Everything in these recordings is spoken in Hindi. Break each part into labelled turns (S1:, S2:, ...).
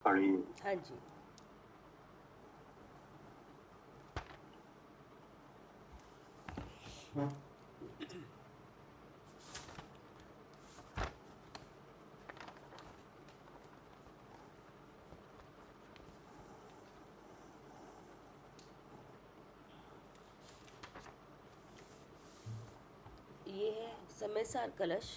S1: पढ़िए।
S2: हाँ जी। ये है समय सार कलश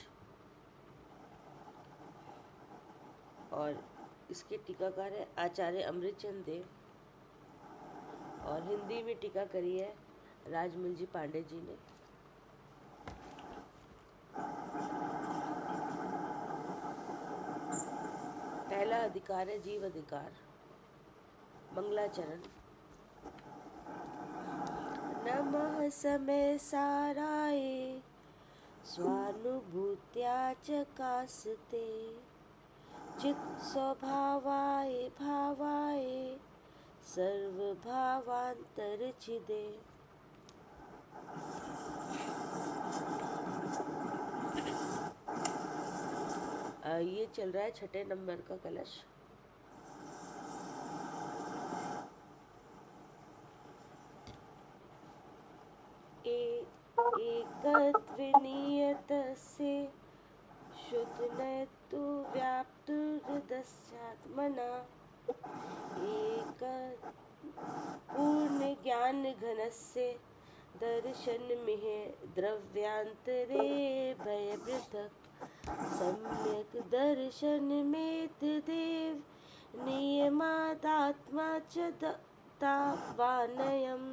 S2: और इसके टीकाकार है आचार्य अमृतचंद देव और हिंदी में टीका करी है राजमल जी पांडे जी ने। पहला अधिकार है जीव अधिकार। मंगलाचरण। नमः समय साराय स्वानुभूत्या चकास्ते चित स्वभावाय भावाय सर्वभावांतरचिदे। ये चल रहा है 6 नंबर का कलश। एकत्वनियतस्य शुद्धनतु व्याप्तुर्दस्यात्मना एक पूर्णज्ञानघनस्य दर्शनमिह द्रव्यान्तरे भयपृथक् सम्यक् दर्शनमेतदेव नियमादात्मा च तावानयं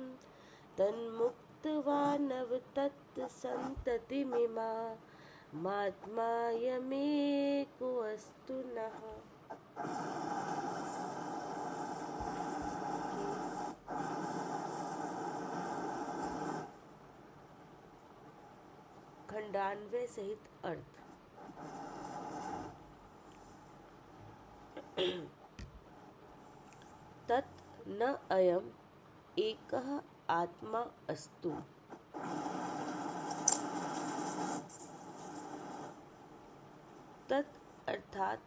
S2: तन्मुक्तवानवतत्सन्ततिमिमा मात्मायमेकोऽस्तु नः। खंडान्वय सहित अर्थ। तत् न अयम एकः आत्मा अस्तु। तत् अर्थात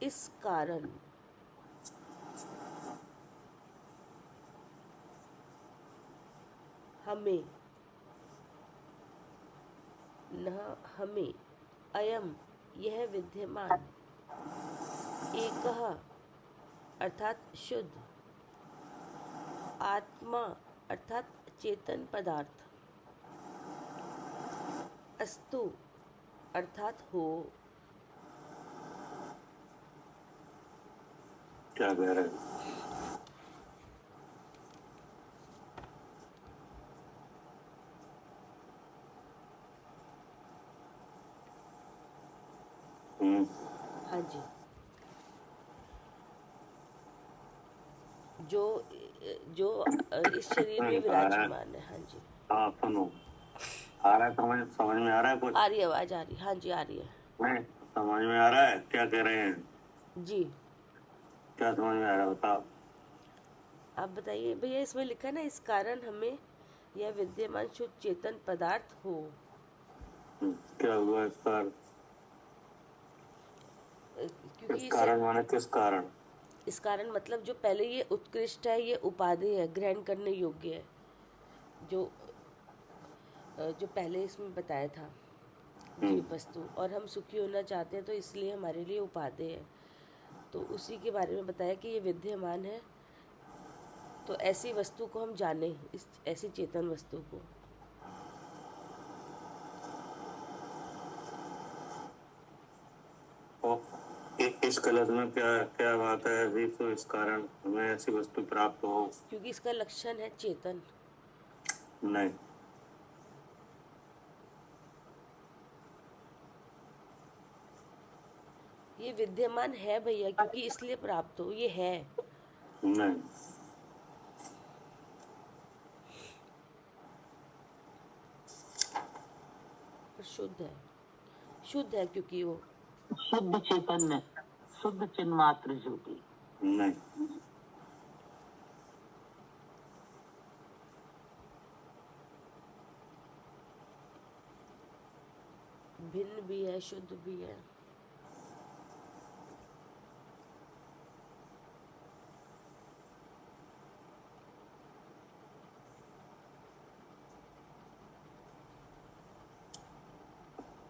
S2: इस कारण हमें न हमें अयम यह विद्यमान एकः अर्थात शुद्ध आत्मा अर्थात चेतन पदार्थ अस्तु अर्थात हो।
S1: क्या कह रहे हैं?
S2: हाँ जी। जो जो इस शरीर में विराजमान है। हाँ जी।
S1: हाँ सुनो, आ रहा है समझ में आ रहा है कुछ?
S2: आ रही है आवाज आ रही है। हाँ जी आ रही है।
S1: नहीं समझ में आ रहा है क्या कह रहे हैं?
S2: जी
S1: क्या समझ में आ रहा है बताओ।
S2: आप बताइए भैया। इसमें लिखा है ना इस कारण हमें यह विद्यमान शुद्ध चेतन पदार्थ हो।
S1: क्या हुआ इस कारण?
S2: क्योंकि
S1: इस कारण माने किस कारण?
S2: इस कारण मतलब जो पहले ये उत्कृष्ट है, ये उपाधि है, ग्रहण करने योग्य है। जो जो पहले इसमें बताया था जीव वस्तु, और हम सुखी होना चाहते हैं तो इसलिए हमारे लिए उपादेय है। तो उसी के बारे में बताया कि ये विद्यमान है, तो ऐसी वस्तु को हम जाने, इस ऐसी चेतन वस्तु को।
S1: इस कलश में क्या क्या बात है ऐसी तो इस कारण हमें ऐसी वस्तु प्राप्त हो?
S2: क्योंकि इसका लक्षण है चेतन।
S1: नहीं,
S2: ये विद्यमान है भैया, क्योंकि इसलिए प्राप्त हो, ये है।
S1: नहीं,
S2: और शुद्ध है। शुद्ध है क्योंकि वो
S3: शुद्ध चैतन्य, शुद्ध चिन्मात्र ज्योति।
S1: नहीं,
S2: भिन्न भी है, शुद्ध भी है।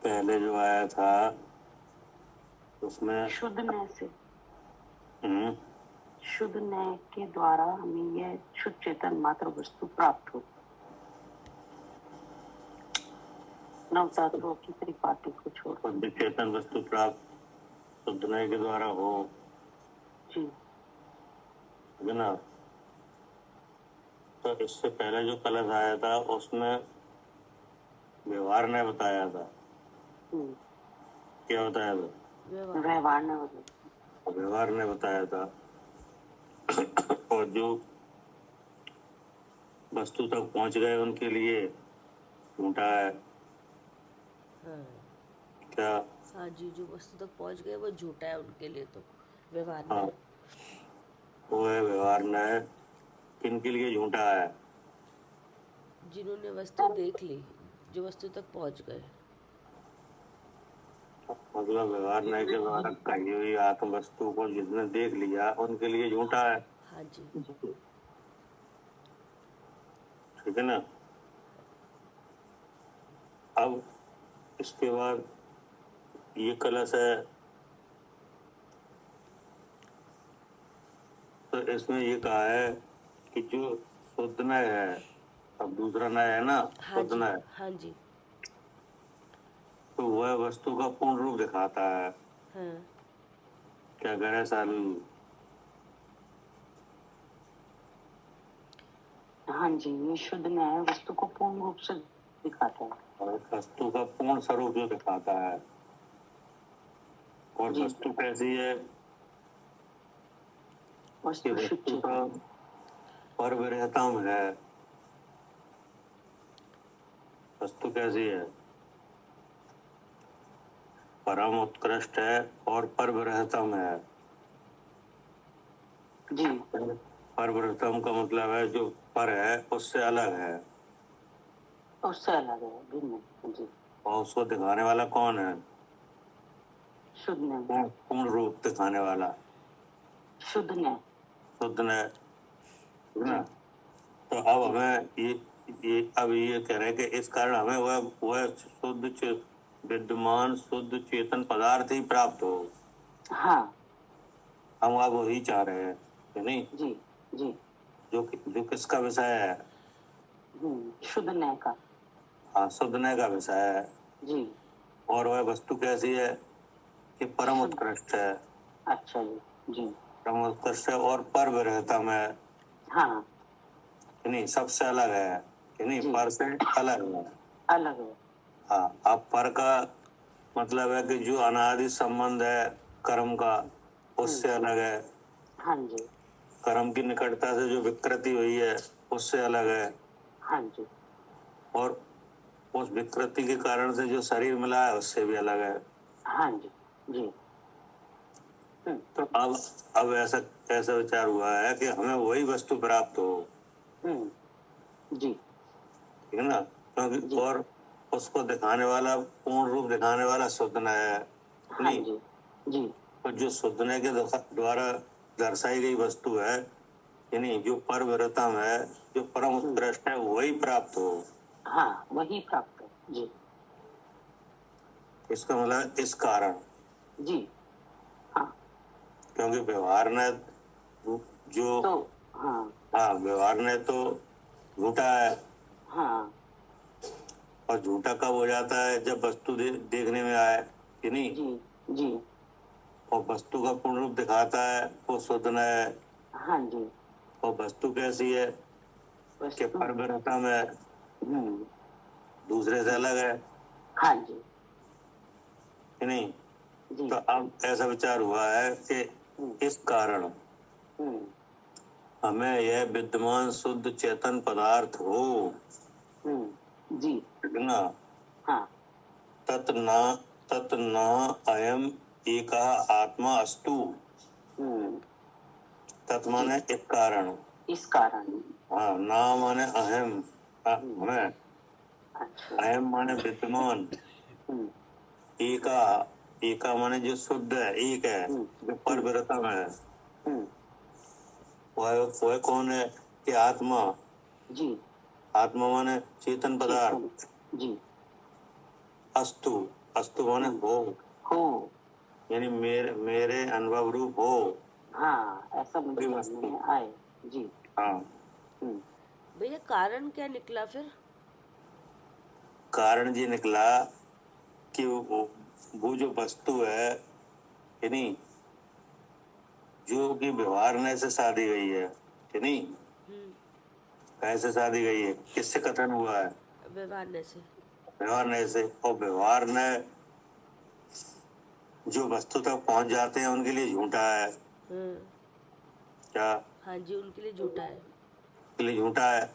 S1: पहले जो आया था उसमें
S3: शुद्ध नय से,
S1: हम्म,
S3: शुद्ध नय के द्वारा हमें यह शुद्ध चेतन मात्र वस्तु प्राप्त हो। नव धातुओं की त्रिपाठी को छोड़,
S1: शुद्ध चेतन वस्तु प्राप्त शुद्ध नय के द्वारा हो,
S3: जी
S1: है ना। तो इससे पहले जो कलश आया था उसमें व्यवहार ने बताया था। क्या बताया था?
S2: व्यवहार
S3: व्यवहार न बदले,
S1: व्यवहार ने बताया था। और जो वस्तु तक पहुंच गए उनके लिए झूठा है।
S2: हाँ
S1: क्या?
S2: हाँ जी, जो वस्तु तक पहुंच गए वो झूठा है उनके लिए, तो व्यवहार
S1: हाँ,
S2: में
S1: वो है व्यवहार न किनके लिए झूठा है?
S2: जिन्होंने वस्तु देख ली, जो वस्तु तक पहुंच गए।
S1: मतलब व्यवहार न के द्वारा कही हुई आत्म वस्तु को जिसने देख लिया उनके लिए झूठा है।
S2: हाँ जी,
S1: ठीक है ना। अब इसके बाद ये कलश है, तो इसमें ये कहा है कि जो शुद्ध नय है, अब दूसरा नय है ना,
S2: हाँ
S1: शुद्ध
S2: जी,
S1: नय,
S2: हाँ जी,
S1: तो वह वस्तु का पूर्ण रूप दिखाता है।
S2: हाँ
S1: क्या करे सालू?
S3: हाँ जी, ये शुद्ध न्याय वस्तु को पूर्ण रूप से दिखाता है।
S1: और वस्तु का पूर्ण स्वरूप जो दिखाता है। और
S3: जी।
S1: वस्तु कैसी है? कि
S3: वस्तु शुद्ध
S1: वस्तु का
S3: चेतन,
S1: परविरहतम है। वस्तु कैसी है? परम उत्कृष्ट है और परविरहतम है।
S3: जी
S1: परविरहतम का मतलब है जो पर है उससे अलग है,
S3: उससे अलग है, भिन्न है। जी,
S1: और उसको दिखाने वाला कौन है?
S3: शुद्ध न्याय,
S1: पूर्ण रूप दिखाने वाला
S3: शुद्ध न्याय,
S1: शुद्ध ने, है ना। तो अब हमें ये अब ये कह रहे हैं कि इस कारण हमें वह विद्यमान शुद्ध चेतन पदार्थ ही प्राप्त हो।
S3: हाँ
S1: हम अब वही चाह रहे हैं कि नहीं?
S3: जी जी,
S1: जो किसका विषय है?
S3: शुद्ध न्याय का,
S1: हाँ, शुद्ध नय का विषय है।
S3: जी,
S1: और वह वस्तु कैसी है? कि परम
S3: शुद्ध,
S1: उत्कृष्ट है।
S3: अच्छा जी, जी
S1: परम उत्कृष्ट है और पर विरहतम है,
S3: हाँ,
S1: कि नहीं, सबसे अलग है, कि नहीं,
S3: जी।
S1: पर से अलग है।
S3: अलग है,
S1: हाँ, अब पर का मतलब है कि जो अनादि संबंध है कर्म का, उससे अलग है।
S3: हाँ जी,
S1: कर्म की निकटता से जो विकृति हुई है उससे अलग है।
S3: हाँ जी,
S1: और उस विकृति के कारण से जो शरीर मिला है उससे भी अलग है।
S3: हाँ जी, जी
S1: तो अब ऐसा ऐसा विचार हुआ है कि हमें वही वस्तु प्राप्त हो,
S3: जी
S1: ठीक है ना। क्योंकि
S3: जी,
S1: और उसको दिखाने वाला, पूर्ण रूप दिखाने वाला शुद्ध नय है,
S3: हाँ
S1: नहीं।
S3: जी, जी
S1: और जो शुद्ध नय के द्वारा दर्शाई गई वस्तु है, कि नहीं, जो परविरतम है, जो परम उत्कृष्ट है, वही प्राप्त हो।
S3: हाँ, वही प्राप्त है, जी
S1: इसका मतलब इस कारण,
S3: जी, हाँ
S1: क्योंकि व्यवहार ने जो,
S3: तो, हाँ
S1: हाँ, व्यवहार ने तो झूठा है।
S3: हाँ,
S1: और झूठा कब हो जाता है? जब वस्तु देखने में आए, कि नहीं।
S3: जी जी,
S1: और वस्तु का पूर्ण रूप दिखाता है वो शुद्ध नय है।
S3: हाँ जी,
S1: और वस्तु कैसी है? कि
S3: वस्तु,
S1: परविरतम है, दूसरे से अलग है,
S3: हाँ जी,
S1: कि नहीं।
S3: जी
S1: तो अब ऐसा विचार हुआ है कि इस कारण हमें यह विद्यमान शुद्ध चेतन पदार्थ हो,
S3: जी,
S1: ठीक है ना।
S3: हाँ
S1: तत् न अयम एकः आत्मा अस्तु। तत् माने इस कारण,
S3: इस कारण,
S1: हाँ, ना माने अहम, हमें,
S3: अच्छा,
S1: अयम माने विद्यमान, एका, एका माने जो शुद्ध है, एक है, जो परविरतम है। वह कौन है? कि आत्मा।
S3: जी
S1: आत्मा माने चेतन पदार्थ।
S3: चेतन, जी
S1: अस्तु, वस्तु माने
S3: हो।
S1: यानी मेरे अनुभव रूप हो।
S3: हाँ, ऐसा मुझे
S1: कोई
S3: समझ में आए जी।
S1: हाँ,
S3: हम्म,
S2: भैया कारण क्या निकला फिर?
S1: कारण जी निकला कि वो जो वस्तु है कि नहीं, जो कि व्यवहारने से साधी गई है कि नहीं,
S2: हम्म,
S1: कैसे साधी गई है, किससे कथन हुआ है?
S2: व्यवहारने से।
S1: व्यवहारने से। और व्यवहारने जो वस्तु तक पहुंच जाते हैं उनके लिए झूठा है।
S2: हम्म,
S1: क्या
S2: हाँ जी, उनके लिए झूठा है।
S1: के लिए झूठा है?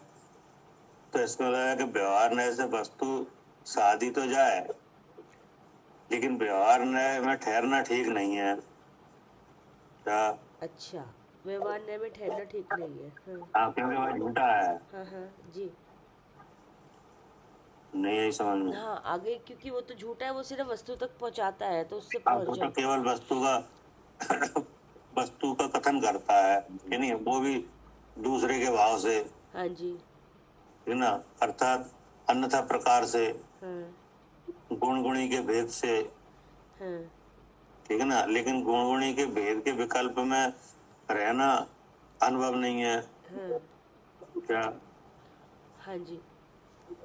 S1: तो इसका मतलब है कि व्यवहारने से वस्तु साधी तो जाए, लेकिन व्यवहारने में ठहरना ठीक नहीं है। क्या?
S2: अच्छा, व्यवहारने में ठहरना ठीक नहीं है। हाँ
S1: हाँ, क्योंकि वह झूठा है।
S2: हाँ हाँ जी।
S1: नहीं, यही समझ में।
S2: हाँ आगे, क्योंकि वो तो झूठा है, वो सिर्फ वस्तु तक पहुंचाता है तो उससे
S1: हाँ,
S2: पहुंच
S1: वो तो
S2: जाए।
S1: केवल वस्तु का कथन करता है कि नहीं, वो भी दूसरे के भाव से,
S2: हाँ जी।
S1: है ना, अर्थात अन्यथा प्रकार से,
S2: हाँ
S1: गुण गुणी के भेद से,
S2: हाँ
S1: ठीक है ना। लेकिन गुण गुणी के भेद के विकल्प में रहना अनुभव नहीं है।
S2: हाँ
S1: क्या?
S2: हाँ जी।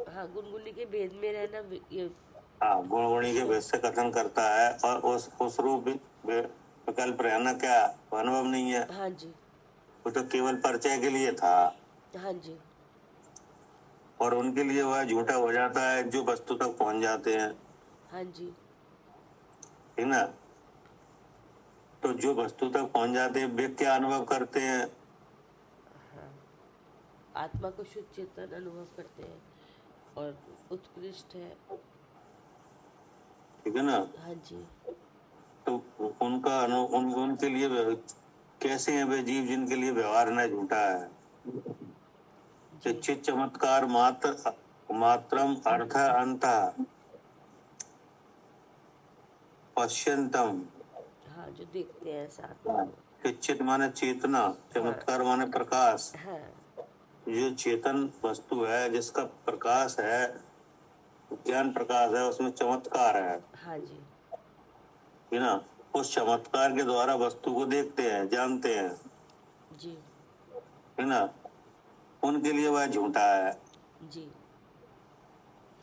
S2: हाँ, गुनगुनी के भेद में रहना ये।
S1: हाँ, गुण गुणी के भेद से कथन करता है, और उस रूप विकल्प रहना क्या, वो अनुभव नहीं है।
S2: हाँ जी।
S1: वो तो केवल परिचय के लिए था,
S2: हाँ जी।
S1: और उनके लिए वह झूठा हो जाता है जो वस्तु तक पहुंच जाते हैं,
S2: हाँ जी।
S1: ठीक ना। तो जो वस्तु तक पहुंच जाते हैं वे क्या अनुभव करते हैं?
S2: हाँ, आत्मा को शुद्ध चेतन अनुभव करते हैं और उत्कृष्ट है।
S1: ठीक है ना।
S2: हाँ जी।
S1: तो उनका उनके लिए कैसे हैं वे जीव जिनके लिए व्यवहार न झूठा है?
S2: जी।
S1: चित चमत्कार मात्रम अर्थ अंत पश्यंतम।
S2: हाँ, जो देखते हैं इस आत्मा को।
S1: चित माने चेतना,
S2: हाँ
S1: चमत्कार माने प्रकाश।
S2: हाँ
S1: जो चेतन वस्तु है जिसका प्रकाश है, ज्ञान प्रकाश है, उसमें चमत्कार
S2: हाँ जी।
S1: है ना। उस चमत्कार के द्वारा वस्तु को देखते हैं, जानते हैं,
S2: जी।
S1: है ना। उनके लिए वह झूठा है।
S2: जी।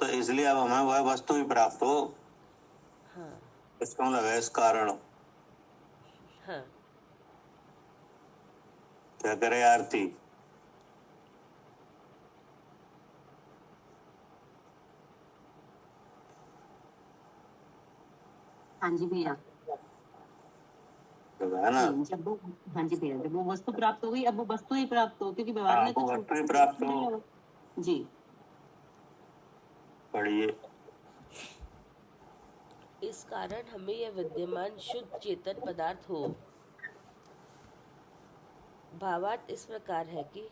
S1: तो इसलिए अब हमें वह वस्तु ही प्राप्त हो,
S2: हाँ
S1: इसका मतलब है इस कारण।
S2: हाँ
S1: क्या करे आरती?
S3: हाँ जी भैया।
S1: तो है ना।
S3: जी, जब वो, हाँ जी भैया, जब वो वस्तु प्राप्त हो गई, अब वो वस्तु ही प्राप्त हो, क्योंकि व्यवहार
S1: हाँ,
S3: में
S1: वो
S3: तो
S1: वस्तु ही प्राप्त हो।
S3: छूट जी।
S1: पढ़िए।
S2: इस कारण हमें यह विद्यमान शुद्ध चेतन पदार्थ हो। भावार्थ इस प्रकार है कि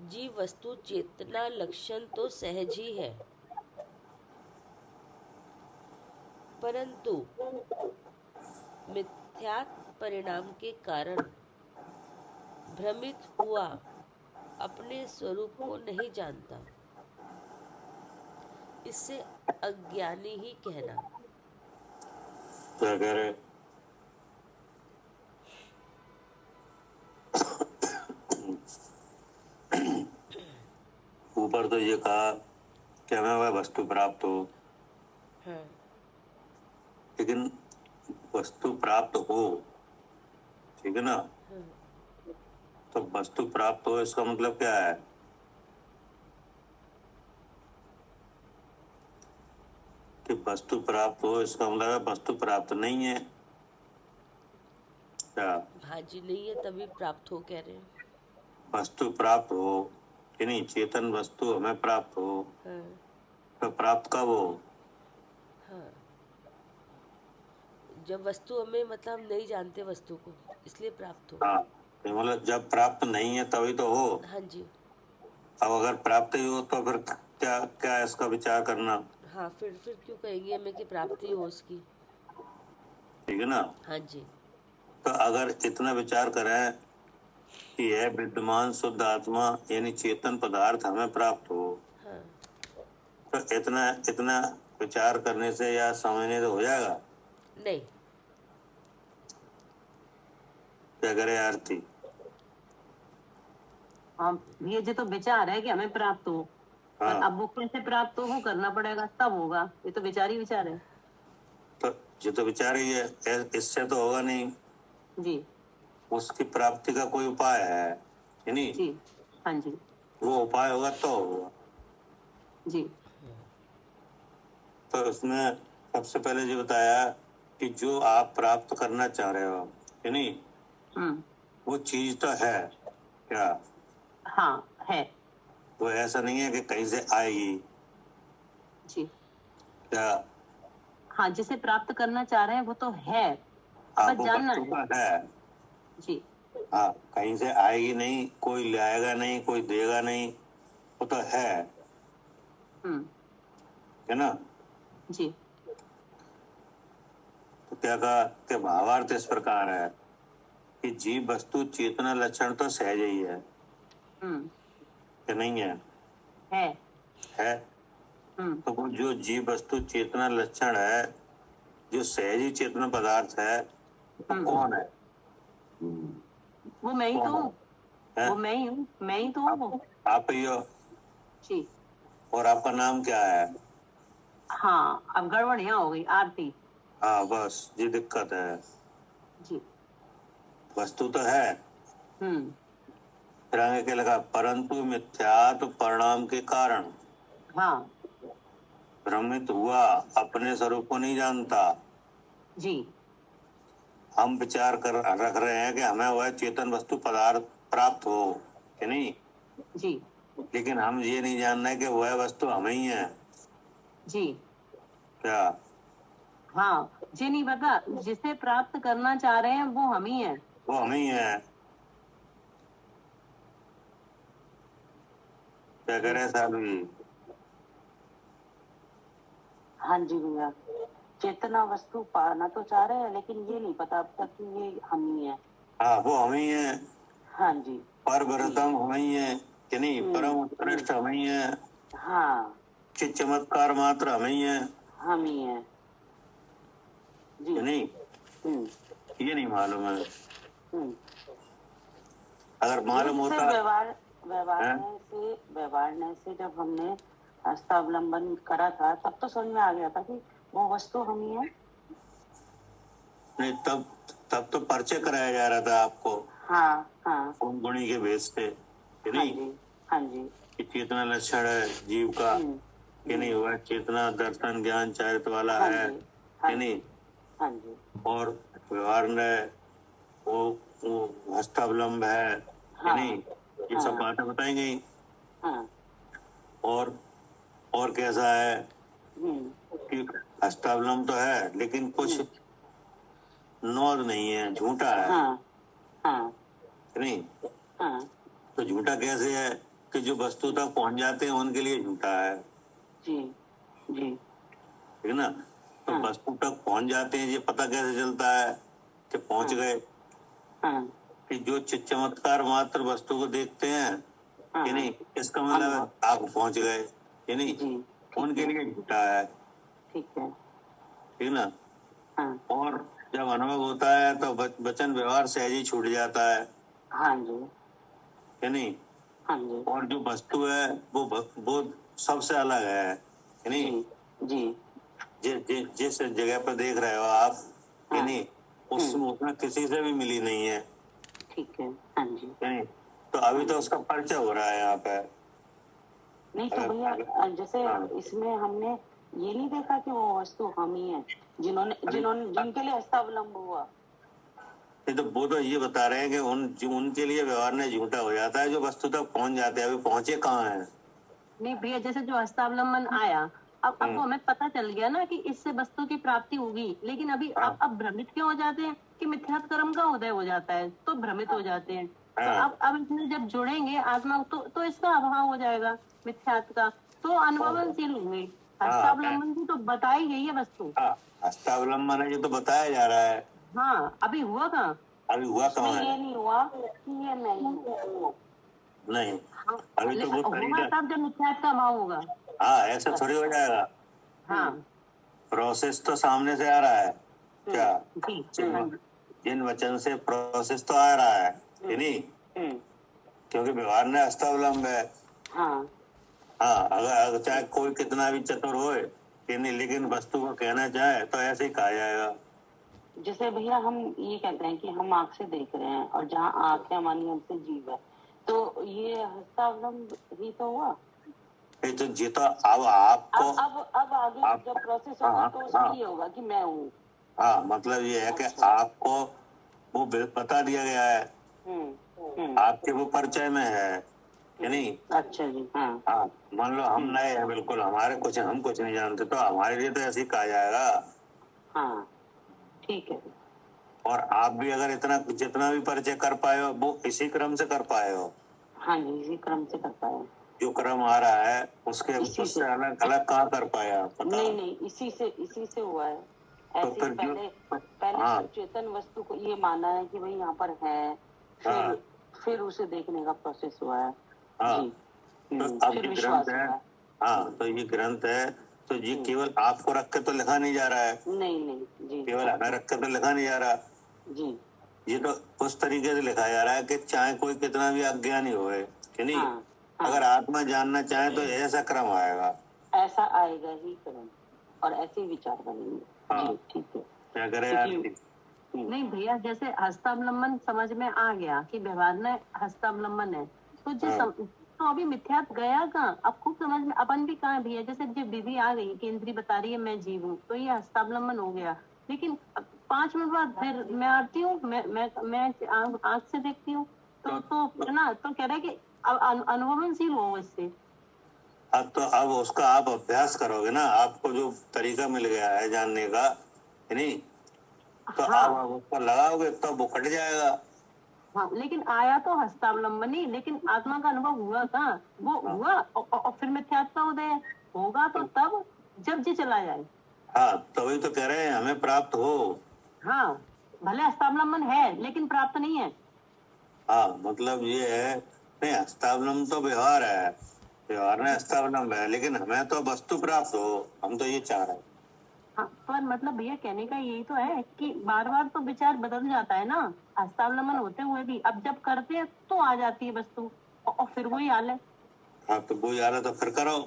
S2: जीव वस्तु चेतना लक्षण तो सहज ही है, परंतु मिथ्यात्व परिणाम के कारण भ्रमित हुआ अपने स्वरूप को नहीं जानता। इससे अज्ञानी ही कहना।
S1: क्या कह रहे? ऊपर तो ये कहा कि हमें वह वस्तु प्राप्त हो,
S2: हाँ
S1: लेकिन वस्तु प्राप्त हो, ठीक है ना।
S2: हाँ
S1: तो वस्तु प्राप्त हो इसका मतलब क्या है? कि वस्तु प्राप्त हो इसका मतलब है वस्तु प्राप्त नहीं है। क्या?
S2: हाँ जी, नहीं है तभी प्राप्त हो कह रहे हैं।
S1: वस्तु प्राप्त हो कि नहीं, चेतन वस्तु हमें प्राप्त हो,
S2: हाँ
S1: तो प्राप्त कब हो?
S2: हाँ, जब वस्तु हमें, मतलब हम नहीं जानते वस्तु को, इसलिए प्राप्त हो।
S1: हाँ, तो मतलब जब प्राप्त नहीं है तभी तो हो।
S2: हाँ जी।
S1: अब अगर प्राप्त ही हो तो फिर क्या क्या इसका विचार करना,
S2: हाँ, फिर क्यों कहेंगे हमें कि प्राप्ति हो उसकी।
S1: ठीक है ना।
S2: हाँ जी।
S1: तो अगर इतना विचार करें कि यह विद्यमान शुद्ध आत्मा यानी चेतन पदार्थ हमें प्राप्त हो,
S2: हाँ
S1: तो इतना इतना विचार करने से या समझने से हो जाएगा?
S2: नहीं।
S1: क्या करे आरती?
S4: हाँ ये जो तो विचार है कि हमें प्राप्त हो, पर
S1: हाँ,
S4: अब वो कैसे प्राप्त हो वो करना पड़ेगा तब होगा। ये तो विचार ही विचार है।
S1: तो ये तो विचार ही है, इससे तो होगा नहीं।
S4: जी
S1: उसकी प्राप्ति का कोई उपाय है कि नहीं?
S4: जी हाँ जी
S1: वो उपाय होगा तो होगा।
S4: जी
S1: तो उसने सबसे पहले जो बताया कि जो आप प्राप्त करना चाह रहे हो कि नहीं, वो चीज तो है क्या?
S4: हाँ है।
S1: वो ऐसा नहीं है कि कहीं से आएगी
S4: जी
S1: क्या?
S4: हाँ जिसे प्राप्त करना चाह रहे हैं वो तो है,
S1: हाँ,
S4: बस
S1: वो
S4: जानना
S1: वस्तु
S4: है।
S1: का है।
S4: जी
S1: हाँ, कहीं से आएगी नहीं, कोई लाएगा नहीं, कोई देगा नहीं, वो तो है ना?
S4: जी
S1: तो क्या कहा कि भावार्थ इस प्रकार है कि जीव वस्तु चेतना लक्षण तो सहज ही है कि नहीं है?
S4: है।
S1: है। तो वो जो जीव वस्तु चेतना लक्षण है, जो सहज ही चेतन पदार्थ है, वो कौन है?
S4: वो मैं ही तो हूँ।
S1: हैं?
S4: वो मैं ही हूँ, मैं ही तो हूँ वो।
S1: आप ही हो।
S4: जी
S1: और आपका नाम क्या है?
S4: हाँ अब गड़बड़ यहाँ हो गई, आरती।
S1: हाँ, बस ये दिक्कत है।
S4: जी
S1: वस्तु तो है, फिर आगे क्या लगा? परंतु मिथ्यात्व परिणाम के कारण
S4: हाँ
S1: भ्रमित हुआ, अपने स्वरूप को नहीं जानता।
S4: जी
S1: हम विचार कर रख रहे हैं कि हमें वह चेतन वस्तु पदार्थ प्राप्त हो कि नहीं,
S4: जी
S1: लेकिन हम ये नहीं जान रहे कि वह वस्तु हमें ही है
S4: जी
S1: क्या?
S4: हाँ जी नहीं पता, जिसे प्राप्त करना चाह रहे हैं वो हम ही हैं।
S1: वो हमें ही है। क्या कह रहे हैं साहब जी?
S3: हाँ जी भैया, चेतना वस्तु पाना तो चाह रहे हैं लेकिन ये नहीं पता अब तक कि ये हम ही है।
S1: हाँ, वो हमें ही है।
S3: हाँ जी
S1: पर ब्रतम हमें ही है कि नहीं? परम उत्कृष्ट हमें ही है।
S3: हाँ
S1: चित चमत्कार मात्र हमें ही है
S3: हम ही है जी।
S1: कि नहीं? ये नहीं मालूम है।
S3: हम्म।
S1: अगर मालूम
S3: ये
S1: होता
S3: व्यवहार
S1: है?
S3: व्यवहारने से जब हमने हस्तावलंबन करा था तब तो समझ में आ गया था कि वो वस्तु हम ही है।
S1: नहीं, तब तब तो परिचय कराया जा रहा था आपको
S3: हाँ हाँ
S1: गुण गुणी के भेद से कि
S3: हाँ
S1: नहीं,
S3: जी हाँ जी
S1: कि चेतना लक्षण है जीव का कि नहीं, हुआ चेतना दर्शन ज्ञान चारित्र वाला
S3: हाँ
S1: है
S3: जी
S1: कि नहीं,
S3: हाँ जी
S1: और व्यवहार में वो हस्तावलंब है कि
S3: हाँ
S1: नहीं, ये सब बातें बताई गई।
S3: हाँ
S1: और कैसा है कि हस्तावलंब तो है लेकिन कुछ नौद नहीं है, झूठा है
S3: हाँ हाँ
S1: कि नहीं?
S3: हाँ
S1: तो झूठा कैसे है कि जो वस्तु तक पहुंच जाते हैं उनके लिए झूठा है,
S3: जी जी
S1: ठीक है ना? तो वस्तु तक पहुंच जाते हैं, ये पता कैसे चलता है कि पहुंच गए?
S3: हाँ
S1: कि जो चमत्कार मात्र वस्तु को देखते हैं कि नहीं, इसका मतलब आप पहुंच गए कि नहीं,
S3: जी
S1: उनके लिए झूठा है,
S3: ठीक है
S1: ठीक ना?
S3: हाँ
S1: और जब अनुभव होता है तो वचन व्यवहार सहज ही छूट जाता है
S3: हाँ जी
S1: कि नहीं?
S3: हाँ जी
S1: और जो वस्तु है वो सबसे अलग है कि नहीं?
S3: जी
S1: जिस जगह पर देख रहे हो आप कि नहीं, उसमें किसी से भी मिली नहीं है
S3: ठीक है हाँ जी।
S1: कि नहीं? तो अभी तो उसका परिचय हो रहा है यहाँ पे।
S3: नहीं तो भैया जैसे इसमें हमने ये नहीं देखा कि वो वस्तु हम ही है जिन्होंने जिन्होंने जिनके लिए हस्तावलंब हुआ।
S1: नहीं तो वो तो ये बता रहे हैं कि उनके लिए व्यवहार ने झूठा हो जाता है जो वस्तु तक पहुंच जाते हैं, अभी पहुंचे कहाँ हैं?
S4: नहीं भैया जैसे जो हस्तावलंबन आया, अब वो हमें पता चल गया ना कि इससे वस्तु की प्राप्ति होगी, लेकिन अभी अब भ्रमित क्यों हो जाते हैं कि मिथ्यात्व कर्म का उदय हो जाता है तो भ्रमित हो जाते हैं। तो अब इसमें जब जुड़ेंगे आत्मा तो इसका अभाव हो जाएगा मिथ्यात्व का, तो अनुभवनशील होंगे। हस्तावलंबन की तो बताई गई है वस्तु।
S1: हस्तावलंबन है, ये तो बताया जा रहा है।
S4: हाँ अभी हुआ कहाँ?
S1: अभी हुआ कहाँ है?
S3: ये नहीं हुआ कि ये मैं ही हूँ।
S1: नहीं, अभी तो वो
S4: होगा
S1: तरीका,
S4: तब जब मिथ्यात्व का अभाव होगा।
S1: हाँ, ऐसा थोड़ी हो जाएगा।
S4: हाँ
S1: प्रोसेस तो सामने से आ रहा है क्या?
S4: जी हाँ जी
S1: जिन वचन से प्रोसेस तो आ रहा है कि नहीं, क्योंकि व्यवहार ने हस्तावलंब है।
S3: हाँ
S1: हाँ, अगर चाहे कोई कितना भी चतुर होए कि नहीं, लेकिन वस्तु को कहना चाहे तो ऐसे ही कहा जाएगा।
S3: जैसे भैया हम ये कहते हैं कि हम आँख से देख रहे हैं और जहाँ आँख है हमारी हमसे जीव है, तो ये हस्तावलंब ही तो हुआ।
S1: ये तो जीता अब आपको
S3: अब आगे
S1: आप,
S3: जब प्रोसेस होगा
S1: हाँ,
S3: तो उसमें ये होगा कि मैं हूँ।
S1: हाँ, मतलब ये है कि आपको वो बता दिया गया है, आपके वो परिचय में है कि नहीं।
S3: अच्छा जी हाँ
S1: हाँ, मान लो हम नए हैं बिल्कुल, हम कुछ नहीं जानते, तो हमारे लिए तो ऐसे ही कहा जाएगा।
S3: हाँ ठीक है।
S1: और आप भी अगर इतना जितना भी परिचय कर पाए हो वो इसी क्रम से कर पाए हो।
S3: हाँ जी इसी क्रम से कर पाए।
S1: जो क्रम आ रहा है उसके
S3: इसी
S1: उससे
S3: से
S1: अलग अलग कहाँ कर पाया पता।
S3: नहीं इसी से हुआ है।
S1: तो
S3: ऐसे
S1: फिर
S3: पहले
S1: हाँ,
S3: सचेतन वस्तु को ये माना है कि भाई यहाँ पर है,
S1: हाँ,
S3: फिर उसे देखने का प्रोसेस हुआ है।
S1: हाँ,
S3: जी
S1: तो अब
S3: फिर
S1: ये
S3: विश्वास
S1: ग्रंथ है।
S3: हुआ है।
S1: हाँ, तो ये ग्रंथ है, तो ये केवल आपको रख के तो लिखा नहीं जा रहा है,
S3: नहीं जी
S1: केवल हमें रख के तो लिखा नहीं जा रहा।
S3: जी
S1: ये तो उस तरीके से लिखा जा रहा है कि चाहे कोई कितना भी अज्ञानी होए कि नहीं,
S3: हाँ हाँ
S1: अगर आत्मा जानना चाहे तो ऐसा क्रम आएगा।
S3: ऐसा आएगा ही क्रम और ऐसे ही विचार बनेंगे।
S1: हाँ,
S3: जी ठीक है।
S1: क्या करे यार।
S4: नहीं भैया, जैसे हस्तावलंबन समझ में आ गया कि व्यवहार में हस्तावलंबन है, तो तो अभी मिथ्यात गया कहाँ? अब खूब समझ में अपन भी कहाँ है भैया। जैसे जब विधि आ गई कि इंद्री बता रही है मैं जीव हूँ, तो ये हस्तावलंबन हो गया। लेकिन 5 मिनट बाद फिर मैं आती हूँ, मैं आँख से देखती हूँ, तो ना तो कह रहा है कि अनुभवनशील हो इससे।
S1: अब उसका आप अभ्यास करोगे ना, आपको जो तरीका मिल गया है जानने का है नहीं, तो
S4: हाँ
S1: आप उसको लगाओगे तो वो कट जाएगा।
S4: हाँ, लेकिन आया तो हस्तावलंबन ही, लेकिन आत्मा का अनुभव हुआ कहाँ? वो हुआ और फिर मिथ्यात्व का उदय होगा तो तब जब जी चला जाए।
S1: हाँ, तभी तो कह रहे हैं हमें प्राप्त हो।
S4: हाँ, भले हस्तावलंबन है लेकिन प्राप्त नहीं है।
S1: हाँ, मतलब ये है, नहीं हस्तावलंब तो व्यवहार है, व्यवहार में हस्तावलंब है, लेकिन हमें तो वस्तु प्राप्त हो, हम तो ये चाह रहे हैं।
S4: हाँ, पर मतलब भैया कहने का यही तो है कि बार बार तो विचार बदल जाता है ना, हस्तावलंबन होते हुए भी। अब जब करते हैं तो आ जाती है वस्तु और फिर वही हाल है।
S1: हाँ, तो वही हाल है तो फिर करो।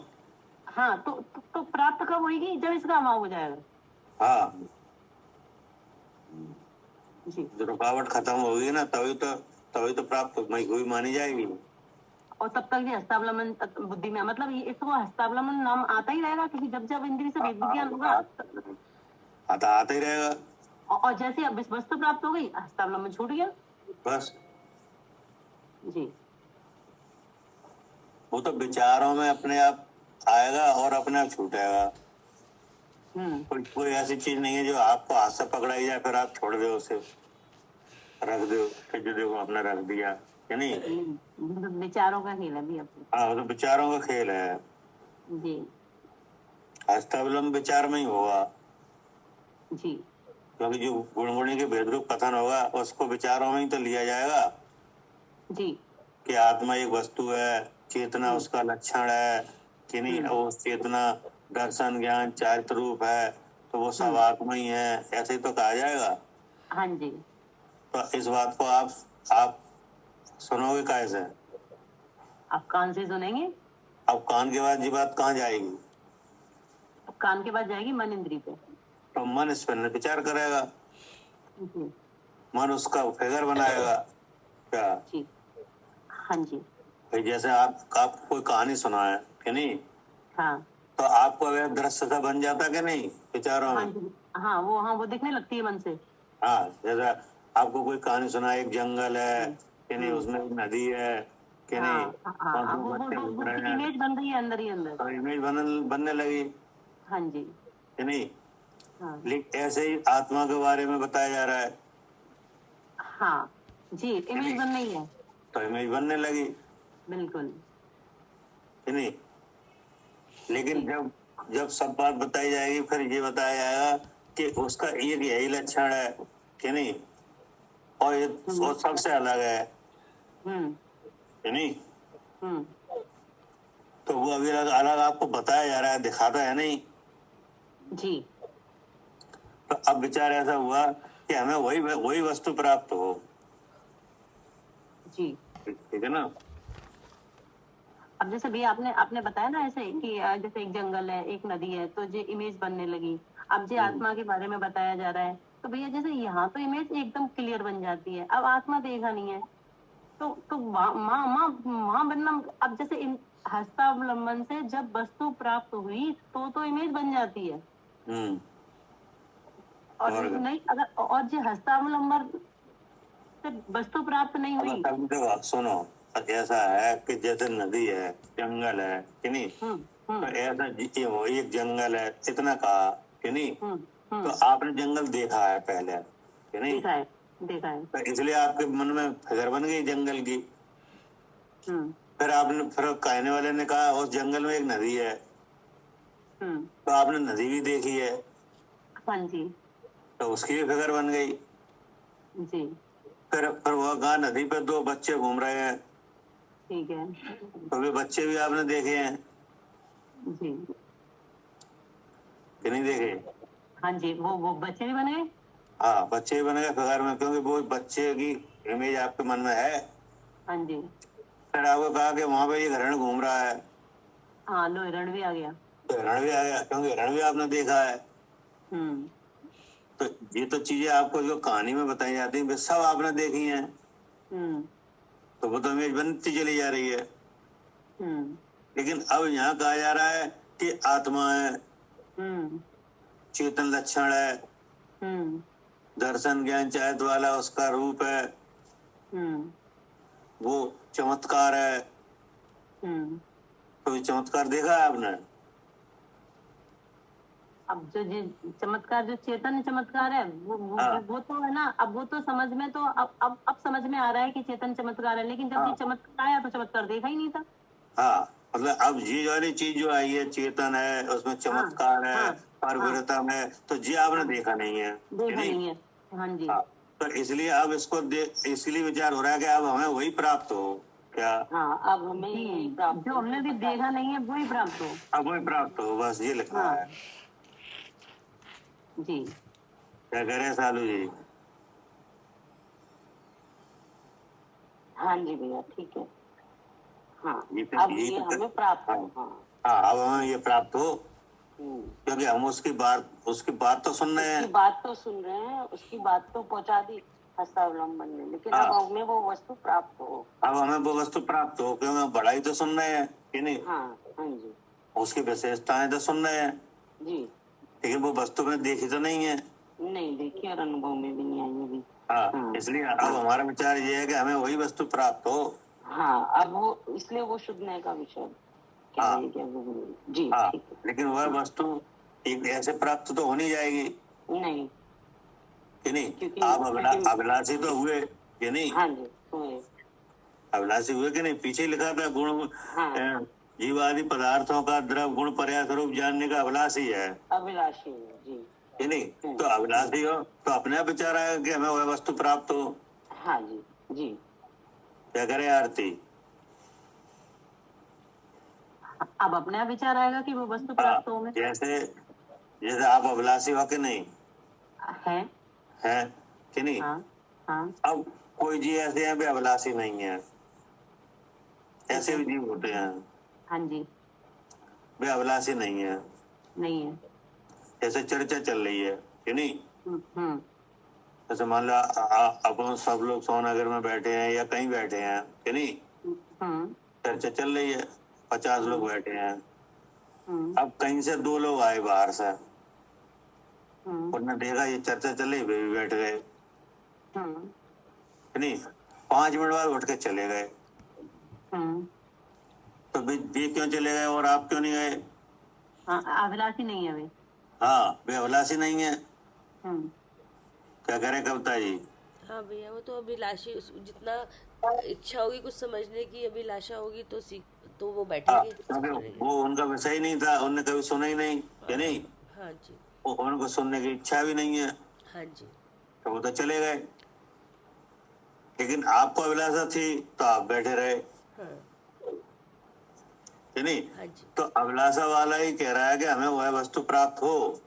S4: हाँ, तो प्राप्त कब होगी? जब इसका अभाव हो जाएगा।
S1: हाँ,
S4: जी,
S1: जो रुकावट खत्म होगी ना, तभी तो प्राप्त हुई मानी जाएगी।
S4: और तब तक ये हस्तावलंबन बुद्धि में, मतलब ये इसको हस्तावलंबन नाम आता ही रहेगा, क्योंकि जब जब इंद्रिय से विज्ञान होगा
S1: आता ही रहेगा।
S4: और जैसे अब इस वस्तु प्राप्त हो गई, हस्तावलंबन छूट गया।
S1: बस
S4: जी
S1: वो तो विचारों में अपने आप आएगा और अपने आप छूटेगा। कोई ऐसी चीज नहीं है जो आपको हाथ से पकड़ाई जाए फिर आप छोड़ दो उसे, रख दो कि जो देखो आपने रख दिया कि नहीं।
S4: विचारों का खेल है भी अपने।
S1: हाँ, वो तो विचारों का खेल है।
S4: जी
S1: हस्तावलंब विचार में ही होगा,
S4: जी
S1: क्योंकि जो गुणगुणी के भेद रूप कथन होगा उसको विचारों में ही तो लिया जाएगा
S4: जी
S1: कि आत्मा एक वस्तु है, चेतना उसका लक्षण है कि नहीं, वो चेतना दर्शन ज्ञान चारित्र रूप है, तो वो सब आत्मा ही है, ऐसे ही तो कहा जाएगा।
S4: हाँ जी।
S1: तो इस बात को आप सुनोगे कैसे?
S4: आप कान से सुनेंगे।
S1: अब कान के बाद ये बात कहाँ जाएगी?
S4: अब कान के बाद जाएगी मन इंद्री पे।
S1: तो मन इस पर विचार करेगा,
S4: जी
S1: मन उसका फिगर बनाएगा क्या।
S4: जी हाँ जी
S1: भाई जैसे आप कोई कहानी सुनाए कि नहीं,
S4: हाँ
S1: तो आपको अगर दृश्य सा बन जाता कि नहीं विचारों
S4: हाँ
S1: में।
S4: जी हाँ, वो दिखने लगती है मन से।
S1: हाँ, जैसे आपको कोई कहानी सुनाए, एक जंगल है कि नहीं, उसमें एक नदी है कि नहीं, और दो बच्चे घूम रहे हैं,
S4: इमेज बन रही है अंदर ही अंदर।
S1: तो इमेज बनने लगी
S4: हाँ जी
S1: कि नहीं।
S4: हाँ
S1: लेकिन ऐसे ही आत्मा के बारे में बताया जा रहा है,
S4: हाँ जी, इमेज बन रही है।
S1: तो इमेज बनने लगी
S4: बिल्कुल।
S1: कि नहीं। लेकिन जब सब बात बताई जाएगी फिर ये बताया जाएगा कि उसका एक यही लक्षण है कि नहीं, और ये सबसे अलग है कि नहीं। तो वो अभी अलग अलग आपको बताया जा रहा है, दिखाता है नहीं।
S4: जी
S1: तो अब विचार ऐसा हुआ कि हमें वही वही वस्तु प्राप्त हो।
S4: जी।
S1: ठीक है ना?
S4: अब जैसे भैया आपने आपने बताया ना ऐसे कि जैसे एक जंगल है, एक नदी है, तो ये इमेज बनने लगी। अब जो आत्मा के बारे में बताया जा रहा है, तो भैया जैसे यहाँ तो इमेज एकदम क्लियर बन जाती है, अब आत्मा देखा नहीं है, तो वहाँ वहाँ वहाँ बनना, अब जैसे इन हस्तावलंबन से जब वस्तु प्राप्त हुई तो इमेज बन जाती है।
S1: हम्म।
S4: और
S1: और
S4: नहीं, अगर और जो हस्तावलंबन से वस्तु प्राप्त नहीं
S1: अब
S4: हुई।
S1: देखो, सुनो, ऐसा है कि जैसे नदी है, जंगल है कि नहीं, तो ऐसा वो एक जंगल है इतना कहा कि नहीं, तो आपने जंगल देखा है पहले कि नहीं?
S4: देखा है, देखा है।
S1: तो इसलिए आपके मन में फिक्र बन गई जंगल की। फिर कहने वाले ने कहा उस जंगल में एक नदी है, तो आपने नदी भी देखी है,
S4: हाँ जी।
S1: तो उसकी भी फिक्र बन गई।
S4: जी।
S1: फिर वह कहा नदी पे दो बच्चे घूम रहे हैं,
S4: ठीक है।
S1: तो वे बच्चे भी आपने देखे हैं
S4: जी।
S1: कि नहीं देखे?
S4: हाँ जी, वो बच्चे भी बन गए।
S1: हाँ, बच्चे भी बन गए फिगर में, क्योंकि वो बच्चे की इमेज आपके मन में है।
S4: हाँ जी।
S1: फिर आपको कहा कि वहां पे ये हिरण घूम रहा है,
S4: हाँ, लो हिरण भी आ गया।
S1: तो हिरण भी आ गया, क्योंकि हिरण भी आपने देखा है।
S4: हम्म।
S1: तो ये तो चीजें आपको जो कहानी में बताई जाती है सब आपने देखी हैं, तो वो तो इमेज बनती चली जा रही है। लेकिन अब यहाँ कहा जा रहा है कि आत्मा है, चेतन लक्षण है, दर्शन ज्ञान चाहत वाला उसका रूप है, वो चमत्कार है। तो ये चमत्कार देखा है आपने?
S4: अब जो चमत्कार, जो चेतन चमत्कार है, वो तो है ना। अब वो तो समझ में, तो अब समझ में आ रहा है कि चेतन चमत्कार है, लेकिन जब ये चमत्कार आया तो चमत्कार देखा ही नहीं था।
S1: हाँ, मतलब अब ये वाली चीज जो आई है, चेतन है, उसमें चमत्कार है, परविरतम है, तो ये आपने देखा नहीं है,
S4: देखा नहीं है। हाँ जी।
S1: तो इसलिए अब इसको इसलिए विचार हो रहा है कि अब हमें वही प्राप्त हो। क्या?
S3: हाँ, अब हमें यही प्राप्त,
S4: जो हमने भी देखा नहीं है वही प्राप्त हो।
S1: अब वही प्राप्त हो, बस ये लिखा है।
S4: जी।
S1: क्या कह रहे हैं सालू जी?
S3: हाँ जी भैया, ठीक है। हाँ, अब ये
S1: तो
S3: हमें प्राप्त हो।
S1: हाँ, अब हमें ये प्राप्त हो, क्योंकि हम उसकी बात तो सुन रहे हैं,
S3: उसकी बात तो सुन रहे हैं, उसकी बात तो पहुंचा दी हस्तावलंबन में, लेकिन अब हमें वो वस्तु प्राप्त हो।
S1: अब हमें वो वस्तु प्राप्त हो, क्योंकि हम बढ़ाई तो सुन रहे हैं कि नहीं?
S3: हाँ, हाँ जी।
S1: उसकी विशेषताएं तो सुन रहे हैं
S3: जी,
S1: लेकिन वो वस्तु में देखी तो नहीं है।
S3: नहीं देखी और अनुभव में भी नहीं आई अभी।
S1: हाँ, इसलिए अब हमारा विचार ये है कि हमें वही वस्तु प्राप्त हो।
S3: हाँ, अब वो इसलिए वो शुद्ध न्याय का विषय जी।
S1: हाँ,
S3: ठीक है।
S1: लेकिन वह वस्तु एक ऐसे प्राप्त तो होनी जाएगी
S3: नहीं
S1: कि नहीं? आप अभिलाषी तो हुए कि नहीं?
S3: हाँ जी, हुए।
S1: अभिलाषी हुए कि नहीं? पीछे लिखा था गुण,
S3: हाँ,
S1: जीवादि पदार्थों का द्रव गुण पर्याय स्वरूप जानने का अभिलाषी है,
S3: अभिलाषी है जी।
S1: कि नहीं? तो अभिलाषी हो तो अपने आप विचार आएगा कि हमें वह वस्तु प्राप्त हो।
S3: हाँ जी। जी,
S1: क्या करे आरती?
S4: अब अपने आप विचार आएगा कि वो वस्तु प्राप्त हो।
S1: जैसे आप अभिलाषी हो कि नहीं है कि नहीं? अब कोई जीव ऐसे हैं भी अभिलाषी नहीं है, ऐसे भी जीव होते हैं।
S4: हाँ जी।
S1: वे अभिलाषी नहीं है। जैसे चर्चा चल रही है कि नहीं? जैसे मान लो अपन सब लोग सोनगर में बैठे हैं या कहीं बैठे हैं कि नहीं? चर्चा चल रही है, 50 लोग बैठे हैं। अब कहीं से 2 लोग आए बाहर से, उन्होंने देखा ये चर्चा चल रही, वे भी बैठ गए कि नहीं? 5 मिनट बाद उठ के चले गए। तो वे क्यों चले गए और आप क्यों नहीं गए?
S4: अभिलाषी नहीं है वे।
S1: हाँ, वे अभिलाषी नहीं है। क्या करे कविता जी?
S2: हाँ भैया, वो तो अभिलाषी, जितना इच्छा होगी कुछ समझने की, अभिलाषा होगी तो वो बैठेंगे।
S1: क्योंकि वो उनका विषय ही नहीं था, उनने कभी सुना ही नहीं कि नहीं?
S2: हाँ जी।
S1: उनको सुनने की इच्छा भी नहीं है,
S2: हाँ जी।
S1: तो वो तो चले गए। लेकिन आपको अभिलाषा थी तो आप बैठे रहे कि नहीं?
S2: हाँ जी।
S1: तो अभिलाषा वाला ही कह रहा है कि हमें वह वस्तु प्राप्त हो।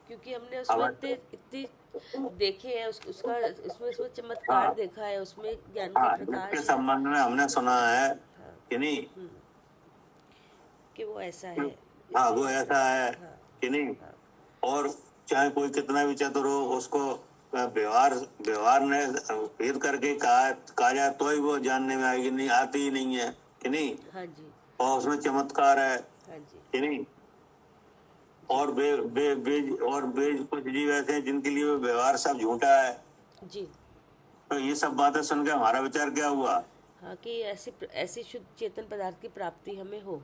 S2: क्योंकि हमने उसमें इतने इतनी देखे हैं उसका उसमें चमत्कार
S1: हाँ।
S2: देखा है, उसमें ज्ञान
S1: हाँ,
S2: का
S1: जिसके
S2: प्रकाश है।
S1: संबंध में हमने सुना है
S2: हाँ
S1: कि नहीं,
S2: कि वो ऐसा है,
S1: हाँ
S2: इसलिए
S1: वो ऐसा है
S2: हाँ
S1: कि नहीं।
S2: हाँ
S1: और चाहे कोई कितना भी चतुर हो, उसको व्यवहार व्यवहार ने भेद करके कहा जाए तो ही वो जानने में आएगी, नहीं आती ही नहीं है कि नहीं।
S2: हाँ जी
S1: और उसमें चमत्कार है
S2: हाँ जी
S1: कि नहीं। और बेज कुछ जीव ऐसे हैं जिनके लिए वो व्यवहार सब झूठा है।
S2: जी।
S1: तो ये सब बातें सुन के हमारा विचार क्या हुआ,
S2: हाँ कि ऐसी ऐसी शुद्ध चेतन पदार्थ की प्राप्ति हमें हो।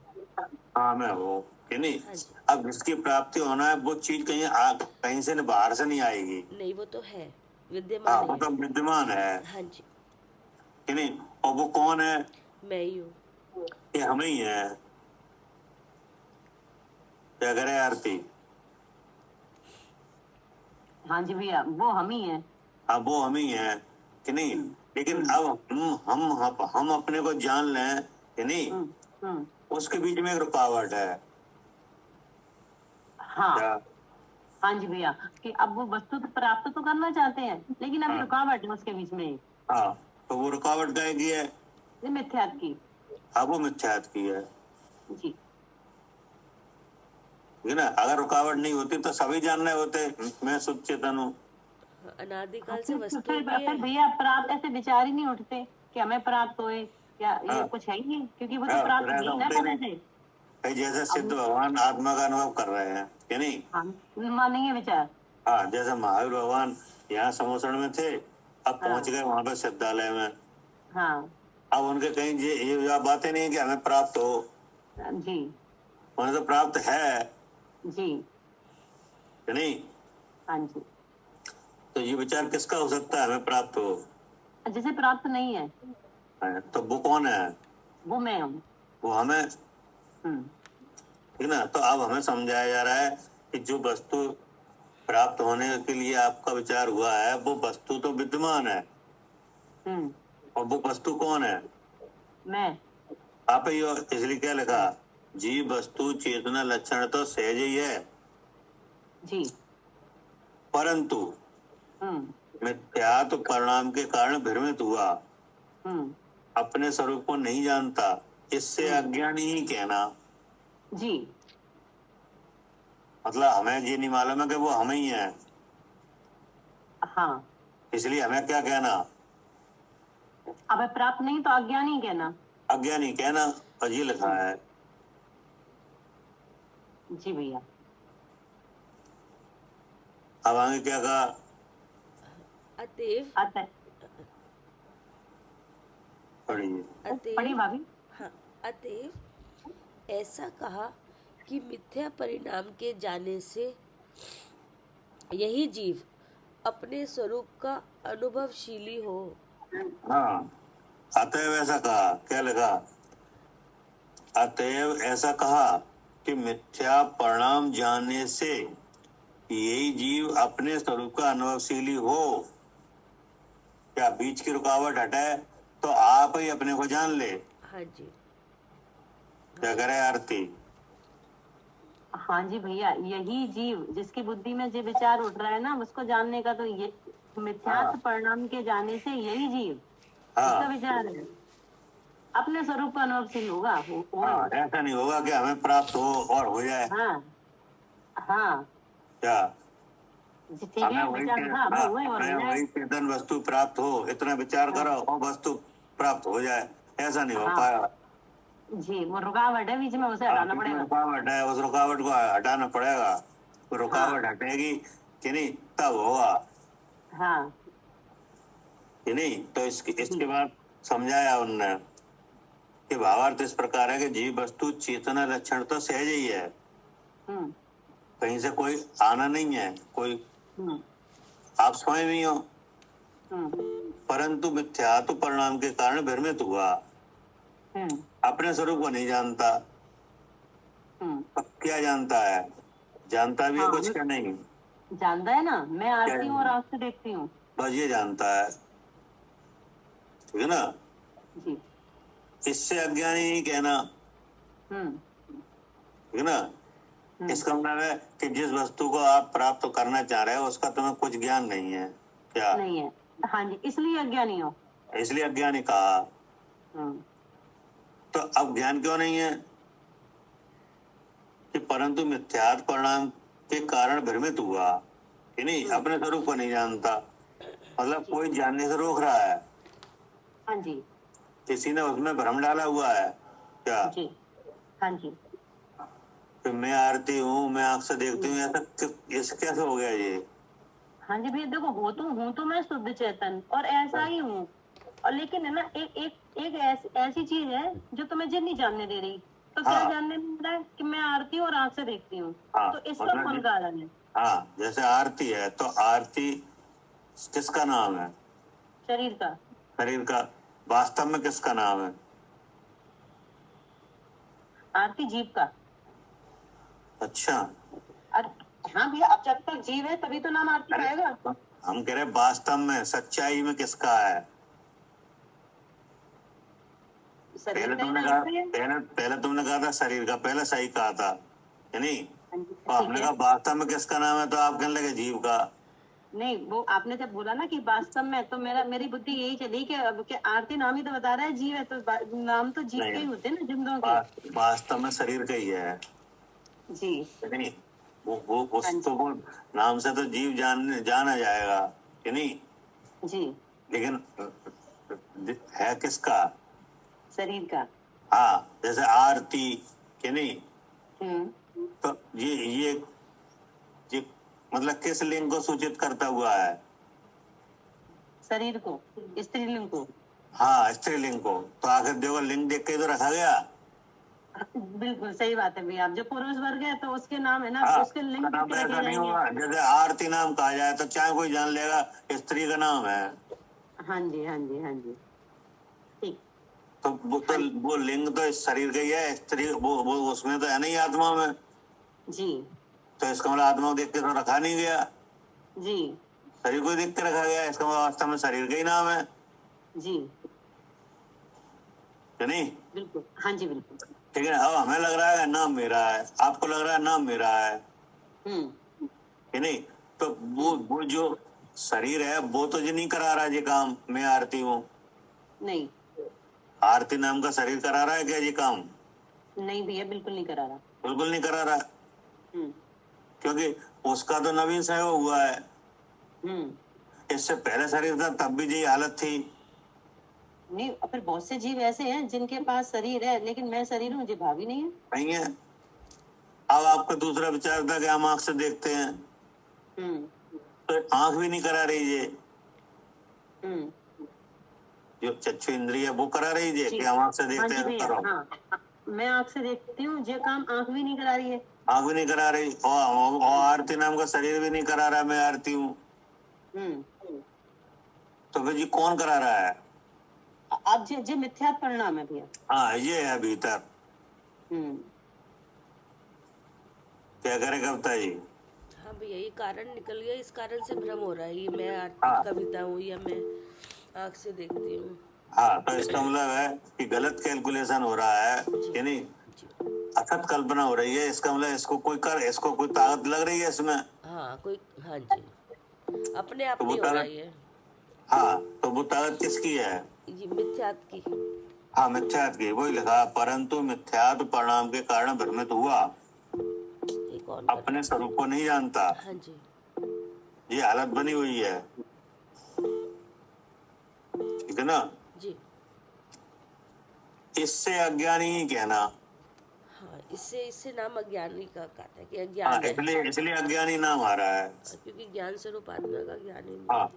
S1: हाँ मैं हो कि नहीं।
S2: हाँ जी।
S1: अब जिसकी प्राप्ति होना है वो चीज कहीं से बाहर से नहीं आएगी।
S2: नहीं, वो तो है,
S1: हाँ
S2: विद्यमान
S1: वो
S2: है।
S1: तो विद्यमान है
S2: हाँ जी।
S1: कि नहीं। और वो कौन है,
S2: मैं ही हूँ।
S1: ये हम ही है। क्या करे आरती,
S4: हाँ जी भैया, वो हम ही है।
S1: हाँ वो हम ही है कि नहीं। लेकिन अब हम अपने को जान लें कि नहीं,
S4: हम्म।
S1: उसके बीच में एक रुकावट है।
S4: हाँ
S1: क्या,
S4: हाँ जी भैया, कि अब वो वस्तु तो प्राप्त तो करना चाहते हैं, लेकिन अभी
S1: हाँ।
S4: रुकावट है उसके बीच में,
S1: हाँ तो वो रुकावट क्या की है,
S4: ये मिथ्यात्व की।
S1: हाँ वो मिथ्यात्व की है
S4: जी
S1: ठीक है ना। अगर रुकावट नहीं होती तो सभी जान रहे होते मैं शुद्ध चेतन हूँ।
S2: हाँ, अनादिकाल से
S4: फिर
S2: वस्तु
S4: फिर
S2: भी
S4: फिर
S2: है।
S4: भैया प्राप्त ऐसे विचार ही नहीं उठते कि हमें प्राप्त होए, या ये
S1: हाँ।
S4: कुछ है ही नहीं, क्योंकि वो तो
S1: हाँ,
S4: प्राप्त
S1: फिर ऐसा
S4: नहीं ना
S1: होता ही
S4: पहले
S1: नहीं।
S4: से।
S1: भाई जैसे सिद्ध
S4: अब
S1: भगवान आत्मा का अनुभव कर रहे हैं कि नहीं।
S4: हम मानेंगे विचार।
S1: हाँ जैसे महावीर भगवान यहाँ समोसण में थे, अब पहुंच
S4: हाँ
S1: गए वहां पे सिद्धालय में।
S4: हाँ
S1: अब उनके कहीं ये बातें नहीं है कि हमें प्राप्त हो,
S4: जी
S1: उन्हें तो प्राप्त है
S4: जी
S1: कि नहीं।
S4: हाँ जी।
S1: तो ये विचार किसका हो सकता है हमें प्राप्त हो,
S4: जैसे प्राप्त नहीं है,
S1: तो वो कौन है,
S4: वो मैं हूँ।
S1: वो हमें,
S4: हम्म
S1: ठीक ना। तो अब हमें समझाया जा रहा है कि जो वस्तु प्राप्त होने के लिए आपका विचार हुआ है वो वस्तु तो विद्यमान है,
S4: हम्म।
S1: और वो वस्तु कौन है,
S4: मैं।
S1: आप ही हो। इसलिए क्या लिखा, जीव वस्तु चेतना लक्षण तो सहज ही है,
S4: जी।
S1: परंतु मिथ्यात्व परिणाम के कारण भ्रमित हुआ,
S4: हम्म
S1: अपने स्वरूप को नहीं जानता, इससे अज्ञानी ही कहना।
S4: जी
S1: मतलब हमें ये नहीं मालूम है कि वो हम ही है,
S4: हाँ।
S1: इसलिए हमें क्या कहना,
S4: अब प्राप्त नहीं तो अज्ञानी कहना।
S1: अज्ञानी कहना। और ये लिखा है।
S4: जी भैया।
S1: अब आगे क्या कहा,
S2: अतएव
S4: आता है।
S1: पढ़िए।
S4: पढ़ी
S2: अतएव
S4: भाभी।
S2: हाँ, अतएव ऐसा कहा कि मिथ्या परिणाम के जाने से यही जीव अपने स्वरूप का अनुभवशीली हो।
S1: हाँ अतएव ऐसा कहा, क्या लिखा, अतएव ऐसा कहा कि मिथ्या परिणाम जानने से यही जीव अपने स्वरूप का अनुभवशीली हो। क्या बीच की रुकावट हटे तो आप ही अपने को जान ले।
S2: हाँ जी।
S1: क्या करे आरती,
S4: हाँ जी भैया, यही जीव जिसकी बुद्धि में जो विचार उठ रहा है ना, उसको जानने का तो ये मिथ्यात्व परिणाम के जाने से यही जीव इसका
S1: हाँ
S4: विचार है, अपने स्वरूप का अनुभवशील होगा।
S1: हाँ ऐसा नहीं होगा कि हमें प्राप्त हो और हो जाए।
S4: हाँ हाँ
S1: क्या
S4: जी, ठीक
S1: हमें
S4: है
S1: वही
S4: विचार, हाँ हमें हुए और हो
S1: हमें
S4: जाए।
S1: वही चेतन वस्तु प्राप्त हो, इतना विचार करो और वस्तु प्राप्त हो जाए, ऐसा नहीं हो
S4: हाँ
S1: पाया।
S4: जी, वो रुकावट है बीच में, उसे हटाना पड़ेगा।
S1: रुकावट है, उस रुकावट को हटाना पड़ेगा। वो रुकावट हटेगी कि नहीं तब होगा
S4: हाँ
S1: कि नहीं। तो इसके
S4: जी
S1: बाद समझाया उनने कि भावार्थ इस प्रकार है कि जीव वस्तु चेतना लक्षण तो सहज ही है,
S4: हम्म
S1: कहीं से कोई आना नहीं है, कोई
S4: हम्म
S1: आप स्वयं ही हो,
S4: हम्म
S1: परंतु मिथ्यात्व परिणाम के कारण भ्रमित हुआ, अपने स्वरूप को नहीं जानता। अब क्या जानता है, जानता भी है
S4: हाँ,
S1: कुछ क्या नहीं,
S4: जानता है ना, मैं आती हूँ और आँख से देखती हूँ।
S1: बस ये जानता है, ठीक है ना।
S4: जी
S1: इससे अज्ञानी ही कहना,
S4: हम्म
S1: ठीक है ना। इसका मतलब है कि जिस वस्तु को आप प्राप्त करना चाह रहे हो उसका तुम्हें कुछ ज्ञान नहीं है क्या?
S4: नहीं है। हाँ जी, इसलिए अज्ञानी हो।
S1: इसलिए अज्ञानी कहा।
S4: हम्म,
S1: तो अब ज्ञान क्यों नहीं है? कि परंतु मिथ्यात्व परिणाम के कारण भ्रमित हुआ कि नहीं, अपने स्वरूप को नहीं जानता। मतलब कोई जानने से रोक रहा है,
S4: हाँ जी
S1: किसी ने उसमें भ्रम डाला हुआ है क्या?
S4: जी, हाँ जी,
S1: कि मैं आरती हूँ, मैं आंख से देखती हूँ, ऐसा ऐसे कैसे हो गया ये?
S4: हाँ जी भैया, देखो हूँ तो मैं शुद्ध चेतन और ऐसा ही हूँ। और लेकिन है ना, एक ऐसी चीज है जो तुम्हें नहीं जानने दे रही। तो क्या
S1: हाँ।
S4: जानने नहीं दे रहा है कि मैं आरती हूँ और आंख से देखती हूँ।
S1: हाँ,
S4: तो इसका
S1: मतलब
S4: कौन कारण है?
S1: हाँ, जैसे आरती है तो आरती किसका नाम है?
S4: शरीर का।
S1: शरीर का। वास्तव में किसका नाम है?
S4: आरती जीव का।
S1: अच्छा,
S4: हाँ भैया, अब जब तक जीव है तभी तो नाम आरती पाएगा।
S1: हम कह रहे वास्तव में सच्चाई में किसका है?
S4: शरीर
S1: पहले
S4: का ही
S1: तुमने
S4: नाम
S1: कहा,
S4: है।
S1: पहले तुमने कहा था शरीर का, पहले सही कहा था या नहीं?
S4: हाँ जी,
S1: तो
S4: ठीक
S1: आपने
S4: है।
S1: कहा वास्तव में किसका नाम है, तो आप कहने लगे जीव का।
S4: नहीं, वो आपने जब बोला ना कि वास्तव में, तो मेरी बुद्धि यही चली कि अब कि आरती नाम ही तो बता रहा है जीव है, तो नाम तो जीव के ही होते हैं ना, जिंदों के।
S1: वास्तव में शरीर का ही है
S4: जी।
S1: नहीं? वो
S4: हाँ
S1: उस तो वो नाम से तो जीव जाना जाएगा कि नहीं?
S4: जी,
S1: लेकिन है किसका?
S4: शरीर का।
S1: हाँ, जैसे आरती कि नहीं,
S4: हम्म,
S1: तो ये मतलब किस लिंग को सूचित करता हुआ है?
S4: शरीर को, स्त्रीलिंग को।
S1: हाँ, स्त्रीलिंग को। तो आखिर देखो लिंग देख के तो रखा गया।
S4: बिल्कुल सही बात है भैया। आप जो पुरुष वर्ग है तो उसके नाम है ना,
S1: हाँ,
S4: उसके लिंग
S1: नाम
S4: के
S1: तो
S4: रखे
S1: ऐसा नहीं
S4: जाएंगे।
S1: होगा। जैसे आरती नाम कहा जाए तो चाहे कोई जान लेगा स्त्री का नाम है।
S4: हाँ जी, हाँ जी, हाँ जी, ठीक।
S1: तो
S4: हाँ जी,
S1: वो लिंग तो इस शरीर का ही है। स्त्री वो उसमें तो है नहीं, आत्मा में।
S4: जी
S1: तो इसका मतलब आत्मा को देख के तो रखा नहीं गया,
S4: जी,
S1: शरीर को ही देख के रखा गया। इसका मतलब वास्तव में शरीर का ही नाम है
S4: जी,
S1: कि नहीं?
S4: बिल्कुल, हाँ जी, बिल्कुल।
S1: ठीक है। अब हमें लग रहा है नाम मेरा है, आपको लग रहा है नाम मेरा है
S4: हम्म,
S1: कि नहीं? तो वो जो शरीर है वो तो ये नहीं करा रहा ये काम, मैं आरती हूँ।
S4: नहीं,
S1: आरती नाम का शरीर करा रहा है क्या ये काम?
S4: नहीं भैया, बिल्कुल नहीं करा रहा।
S1: बिल्कुल नहीं करा रहा,
S4: हम्म,
S1: क्योंकि उसका तो नवीन संयोग हुआ है।
S4: हम्म,
S1: इससे पहले शरीर था तब भी यही हालत थी।
S4: नहीं। और फिर बहुत से जीव ऐसे हैं जिनके पास शरीर है, लेकिन मैं शरीर हूँ, मुझे भावी नहीं है।
S1: नहीं है। अब आपका दूसरा विचार था कि हम आंख से देखते हैं,
S4: हम्म,
S1: तो आंख भी नहीं करा रही है।
S4: हम्म,
S1: जो चक्षु इंद्रिय है वो करा रही है
S4: जी।
S1: कि हम आंख से
S4: हाँ
S1: देखते
S4: जी
S1: हैं तो
S4: भैया,
S1: करो।
S4: हाँ, मैं आँख से देखती हूँ, ये काम आँख भी नहीं करा रही है।
S1: आंख भी नहीं करा रही, और आरती नाम का शरीर भी नहीं करा रहा मैं आरती हूँ।
S4: हम्म,
S1: तो फिर जी कौन करा रहा है?
S4: अब जे मिथ्या परिणाम है भैया।
S1: हाँ, ये है भीतर।
S4: हम्म,
S1: क्या करे कविता जी?
S2: हाँ भैया, ये कारण निकल गया, इस कारण से भ्रम हो रहा है, ये मैं
S1: हाँ।
S2: कविता हूँ या मैं आँख से देखती हूँ।
S1: हाँ, तो इसका मतलब है कि गलत कैलकुलेशन हो रहा है कि नहीं?
S2: जी,
S1: अथक कल्पना हो रही है। इसका मतलब इसको कोई ताकत लग रही है इसमें।
S2: हाँ कोई, हाँ जी, अपने आप
S1: तो वो
S2: नहीं हो रहा
S1: ताकत,
S2: ये
S1: हाँ, तो वो ताकत किसकी है?
S2: ये मिथ्यात्व की।
S1: हाँ, मिथ्यात्व की। वही लिखा, परंतु मिथ्यात्व परिणाम के कारण भ्रमित हुआ,
S2: ये कौन कर
S1: अपने स्वरूप को नहीं जानता।
S2: रहा है? हाँ जी,
S1: ये हालत बनी हुई है, ठीक है ना?
S2: जी,
S1: इससे अज्ञानी ही कहना।
S2: हाँ, इससे नाम अज्ञानी का कहता है कि
S1: हाँ,
S2: अज्ञान है।
S1: इसलिए अज्ञानी नाम आ रहा है।
S2: क्योंकि ज्ञान स्वरूप आत्मा का ज्ञान ही नहीं।
S1: हाँ,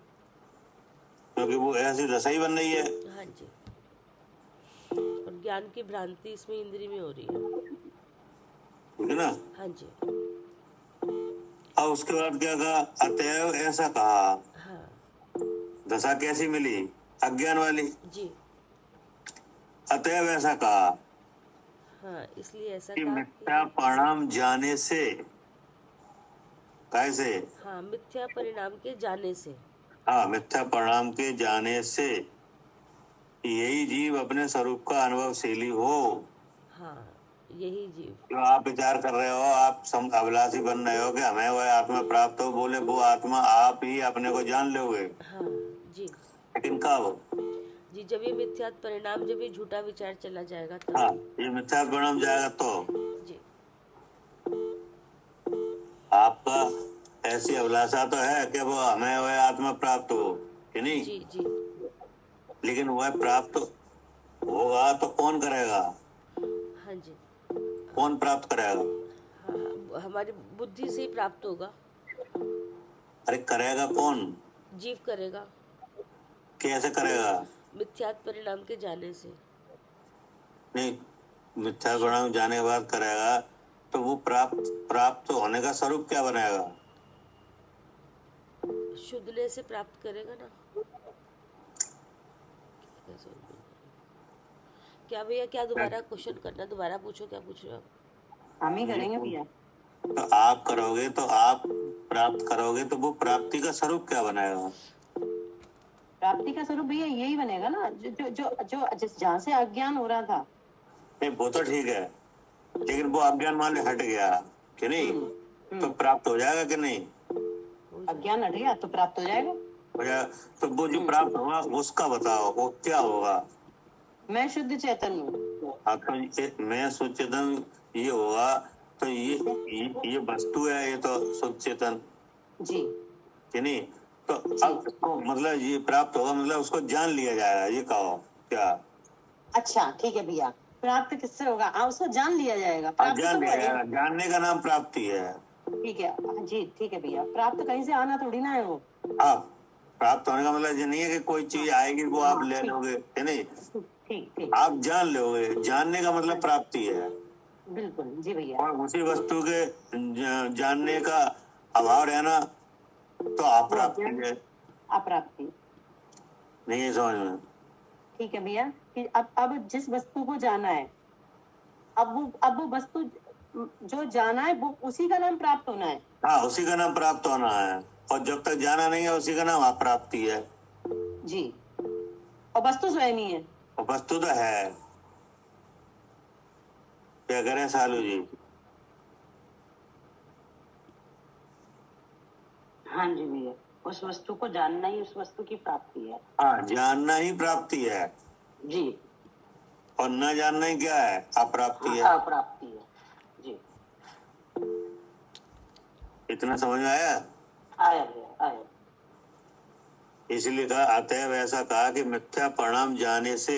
S1: क्योंकि वो ऐसी दशा ही बन रही है।
S2: हाँ जी, और ज्ञान की भ्रांति इसमें इंद्रिय में हो रही है।
S1: ठीक है ना?
S2: हाँ जी,
S1: अब उसके बाद क्या कहा? अतएव ऐसा कहा।
S2: हाँ
S1: दशा कैसी मिली? अज्ञान वाली।
S2: जी,
S1: अतएव ऐसा कहा
S2: हाँ, इसलिए ऐसा
S1: कि
S2: कहा
S1: मिथ्या
S2: कि
S1: परिणाम जाने से, कैसे?
S2: हाँ, मिथ्या परिणाम के जाने से।
S1: हाँ, मिथ्या परिणाम के जाने से यही जीव अपने स्वरूप का अनुभवशीली हो।
S2: हाँ, यही जीव।
S1: जो आप विचार कर रहे हो, आप अभिलाषी बन रहे हो कि हमें वह आत्मा प्राप्त हो, बोले वो आत्मा आप ही अपने को जान लोगे,
S2: हाँ जी
S1: लेकिन कब?
S2: जी, जब ये मिथ्यात्व परिणाम, जब ये झूठा विचार चला जाएगा
S1: हाँ,
S2: तब।
S1: ये मिथ्या परिणाम जाएगा तो
S2: जी
S1: आपका ऐसी अभिलाषा तो है कि वो हमें वह आत्मा प्राप्त हो, कि नहीं?
S2: जी जी
S1: लेकिन वह प्राप्त होगा तो कौन करेगा?
S2: हाँ जी।
S1: कौन प्राप्त करेगा?
S2: हाँ, हमारी बुद्धि से ही प्राप्त होगा।
S1: अरे करेगा कौन?
S2: जीव करेगा,
S1: कैसे करेगा?
S2: मिथ्यात्व परिणाम के जाने से।
S1: नहीं, मिथ्या परिणाम जाने के बाद करेगा तो वो प्राप्त होने का स्वरूप क्या बनेगा?
S2: शुद्धले से प्राप्त करेगा ना। क्या भैया, क्या दोबारा क्वेश्चन करना, दोबारा पूछो, क्या पूछ रहे हो?
S3: हम ही करेंगे भैया।
S1: तो आप करोगे तो आप प्राप्त करोगे तो वो प्राप्ति का स्वरूप क्या बनेगा?
S3: प्राप्ति का स्वरूप भैया यही बनेगा ना, जो जो जो जो जहाँ से अज्ञान हो रहा था।
S1: नहीं, वो तो ठीक है, लेकिन वो अज्ञान मान लो हट गया कि नहीं, तो प्राप्त हो जाएगा कि नहीं?
S3: अज्ञान हट गया तो प्राप्त हो जाएगा।
S1: हो जाएगा। तो वो जो प्राप्त होगा उसका बताओ, वो क्या होगा?
S3: मैं शुद्ध चैतन्य हूँ।
S1: हाँ, तो मैं शुद्ध चेतन ये होगा तो ये वस्तु है, ये तो शुद्ध चेतन,
S3: जी
S1: कि नहीं? तो अब इसको मतलब ये प्राप्त होगा, मतलब उसको जान लिया जाएगा, ये कहो क्या?
S3: अच्छा ठीक है भैया, प्राप्त किससे होगा? उसको जान लिया जाएगा। प्राप्त
S1: जान
S3: तो
S1: लिया
S3: वो है।
S1: जाएगा, जानने का नाम प्राप्ति है।
S3: ठीक है जी, ठीक है भैया, प्राप्त कहीं से आना थोड़ी ना है वो।
S1: हाँ, प्राप्त होने का मतलब ये नहीं है कि कोई चीज आएगी वो आप ले लोगे, कि नहीं?
S3: ठीक ठीक,
S1: आप जान लोगे, जानने का मतलब प्राप्ति है।
S3: बिल्कुल जी भैया।
S1: और उसी वस्तु के जानने का अभाव रहना तो अप्राप्ति है।
S3: अप्राप्ति।
S1: नहीं है समझ में?
S3: ठीक है भैया, कि अब जिस वस्तु को जाना है, अब वो वस्तु जो जाना है वो उसी का नाम प्राप्त होना है।
S1: हाँ, उसी का नाम प्राप्त होना है, और जब तक जाना नहीं है उसी का नाम अप्राप्ति है।
S3: जी, और वस्तु स्वयं ही है।
S1: और वस्तु तो है। क्या करें सालू जी?
S3: हाँ जी भैया, उस वस्तु को जानना ही उस वस्तु की प्राप्ति है।
S1: हाँ, जानना ही प्राप्ति है,
S3: जी,
S1: और न जानना ही क्या है? अप्राप्ति है।
S3: अप्राप्ति है। जी,
S1: इतना समझ में आया?
S3: आया भैया, आया।
S1: इसलिए कहा, अतएव ऐसा कहा कि मिथ्या परिणाम जाने से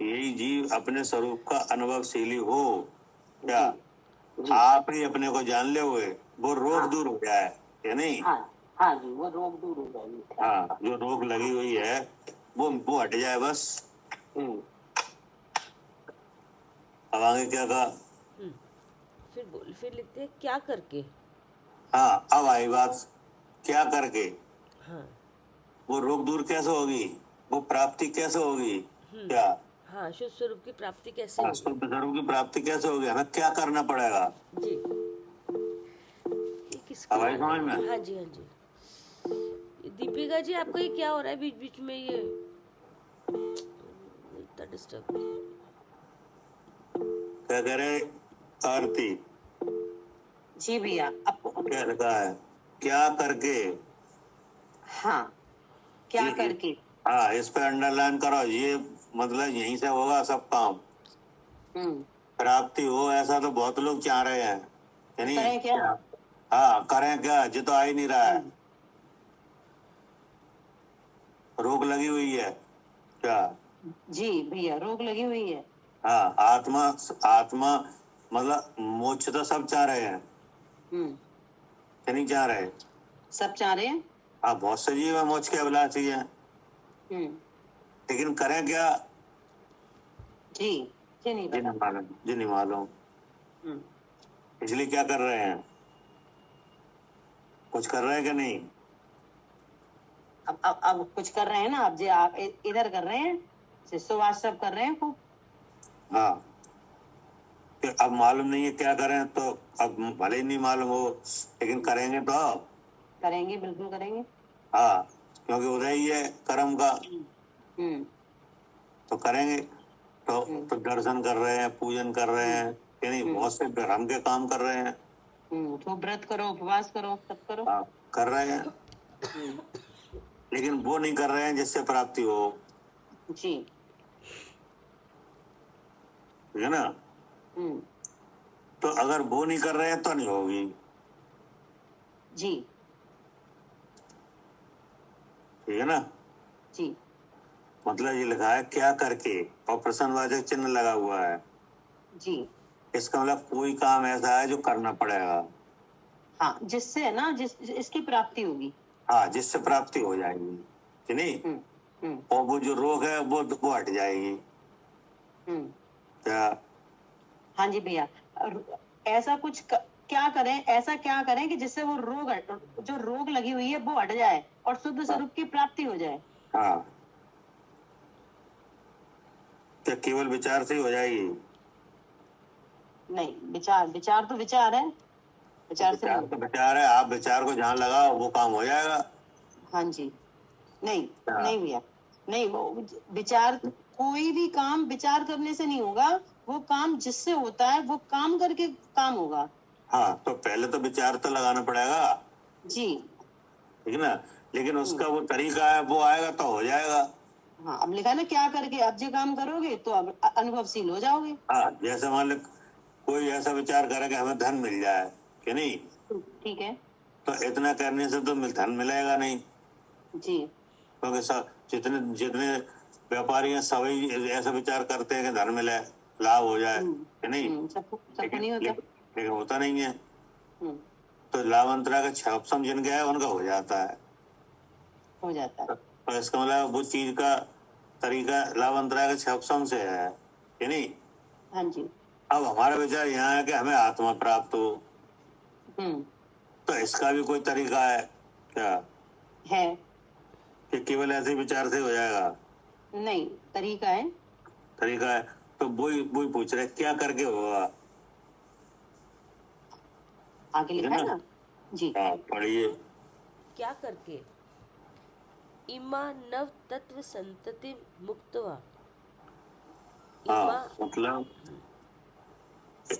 S1: यही जीव अपने स्वरूप का अनुभवशीली हो। क्या
S3: जी,
S1: आप ही अपने को जान ले हुए, वो रोग दूर हो जाए, या नहीं?
S3: हाँ हाँ जी, वो रोग दूर हो जाएगी।
S1: हाँ, जो रोग लगी हुई है वो हट जाए बस। अब आगे क्या कहा?
S2: फिर लिखते हैं क्या करके।
S1: हाँ, अब आई बात, क्या करके?
S2: हाँ
S1: वो रोग दूर कैसे होगी? वो प्राप्ति कैसे होगी? क्या?
S2: हाँ, शुद्ध स्वरूप की प्राप्ति कैसे
S1: हाँ,
S2: होगी?
S1: शुद्ध स्वरूप की प्राप्ति कैसे होगी? हमें क्या करना पड़ेगा?
S2: जी, ये किसका?
S1: अब आई समझ में?
S2: हाँ जी हाँ जी। दीपिका जी, आपका ये क्या हो रहा है बीच बीच में? ये इतना डिस्टर्ब।
S1: क्या कह रहे आरती?
S3: जी भैया, अब
S1: क्या लिखा है? क्या करके?
S3: हाँ, क्या
S1: ये-
S3: करके?
S1: हाँ, इस पे अंडरलाइन करो, ये मतलब यहीं से होगा सब काम। प्राप्ति हो ऐसा तो बहुत लोग चाह रहे हैं, कि नहीं?
S3: करें क्या?
S1: हाँ, करें क्या? जो तो आ ही नहीं रहा है, रोग लगी हुई है। क्या?
S3: जी भैया, रोग लगी हुई है।
S1: हाँ, आत्मा आत्मा मतलब मोक्ष तो सब चाह रहे हैं, कि नहीं चाह रहे?
S3: सब चाह रहे हैं।
S1: हाँ, बहुत से जीव है मोक्ष के अभिलाषी हैं, लेकिन करें क्या?
S3: जी जी, नहीं
S1: जी
S3: पता।
S1: नहीं मालूम, जी नहीं मालूम। इसलिए क्या कर रहे हैं? कुछ कर रहे हैं कि नहीं?
S3: अब कुछ कर रहे हैं ना, अब जो आप इधर कर रहे हैं, शिष्यवाद सब कर रहे हैं खूब।
S1: हाँ, तो अब मालूम नहीं है क्या करें, तो अब भले ही नहीं मालूम हो, लेकिन करेंगे तो।
S3: करेंगे, बिल्कुल करेंगे।
S1: हाँ, क्योंकि उदय ही है कर्म का,
S3: हम्म
S1: तो करेंगे। तो दर्शन कर रहे हैं, पूजन कर रहे हैं, यानी बहुत से भ्रम के काम कर रहे हैं।
S4: तो व्रत करो, उपवास करो, सब करो।
S1: हाँ, कर रहे हैं, लेकिन वो नहीं कर रहे हैं जिससे प्राप्ति हो,
S4: जी।
S1: ठीक है ना। तो अगर वो नहीं कर रहे हैं तो नहीं होगी।
S4: जी
S1: ठीक है ना।
S4: जी
S1: मतलब ये लिखा है क्या करके, और प्रश्नवाचक चिन्ह लगा हुआ है।
S4: जी।
S1: इसका मतलब कोई काम ऐसा है जो करना पड़ेगा।
S4: हाँ, जिससे है ना, इसकी प्राप्ति होगी।
S1: हाँ, जिससे प्राप्ति हो जाएगी, कि नहीं। और वो जो रोग है वो हट जाएगी। क्या?
S4: हाँ जी भैया, ऐसा कुछ क्या करें, ऐसा क्या करें कि जिससे वो रोग जो रोग लगी हुई है वो हट जाए और शुद्ध स्वरूप की प्राप्ति हो जाए।
S1: हाँ, क्या केवल विचार से ही हो जाएगी?
S4: नहीं, विचार तो विचार है, विचार से
S1: विचार
S4: नहीं।
S1: तो विचार है, आप विचार को जहाँ लगाओ वो काम हो जाएगा।
S4: हाँ जी। नहीं
S1: हाँ।
S4: नहीं भैया, नहीं, वो विचार, कोई भी काम विचार करने से नहीं होगा, वो काम जिससे होता है वो काम करके काम होगा।
S1: हाँ, तो पहले तो विचार तो लगाना पड़ेगा,
S4: जी।
S1: ठीक है ना। लेकिन उसका वो तरीका है, वो आएगा तो हो जाएगा।
S4: हाँ, अब लिखा है ना, क्या करके अब जो काम करोगे तो अब अनुभवशील हो जाओगे।
S1: हाँ, जैसे मान लो कोई ऐसा विचार करे कि हमें धन मिल जाए, कि नहीं,
S4: ठीक है।
S1: तो इतना करने से तो धन मिलेगा नहीं,
S4: जी।
S1: क्योंकि सब जितने जितने व्यापारी हैं सभी ऐसा विचार करते हैं कि धन मिले, लाभ हो जाए, कि नहीं।
S4: सबको नहीं होता।
S1: लेकिन होता नहीं है। तो लाभ अंतरा का 6 ऑप्शन जिनके है उनका हो जाता है।
S4: हो जाता है।
S1: तो इसका मतलब वो चीज का तरीका लाभ अंतरा के 6 ऑप्शन से है, कि नहीं।
S4: हाँ जी।
S1: अब हमारा विचार यहाँ है कि हमें आत्मा प्राप्त हो, तो इसका भी कोई तरीका है क्या,
S4: है।
S1: कि केवल ऐसे विचार से हो जाएगा?
S4: नहीं, तरीका है।
S1: तरीका है, तो वही वही पूछ रहे क्या करके होगा।
S4: आगे लिखा है ना। जी।
S1: हाँ, पढ़िए।
S2: क्या करके? इमा नव तत्व संतति मुक्तवा।
S1: हाँ,
S2: इमा,
S1: मतलब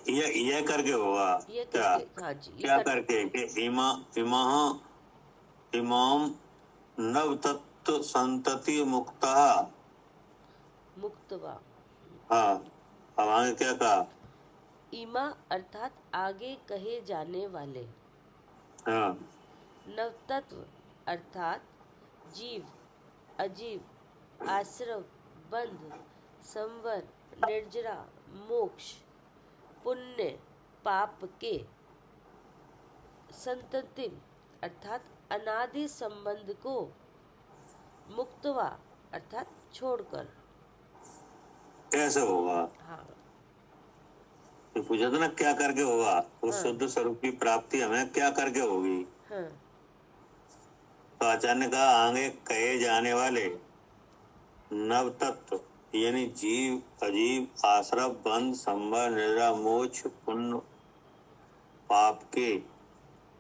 S1: ये करके होगा।
S2: ये
S1: क्या
S2: करके, हाँ जी, ये
S1: क्या करके कि इमाम नव तत्व संतति मुक्ता।
S2: मुक्तवा।
S1: हाँ, अब आगे क्या कहा?
S2: इमा अर्थात आगे कहे जाने वाले।
S1: हाँ,
S2: नवतत्व अर्थात जीव, अजीव, आश्रव, बंध, संवर, निर्जरा, मोक्ष, पुण्य, पाप के, संतति अर्थात अनादि संबंध को, मुक्तवा अर्थात छोड़कर।
S1: कैसे होगा?
S2: हाँ,
S1: तो पूछा था ना क्या करके होगा, उस
S2: हाँ।
S1: शुद्ध स्वरूप की प्राप्ति हमें क्या करके होगी।
S2: हाँ,
S1: तो आचार्य ने कहा आगे कहे जाने वाले नव तत्व यानी जीव, अजीव, आश्रव, बंध, संवर, निद्रा, मोक्ष, पुण्य, पाप के,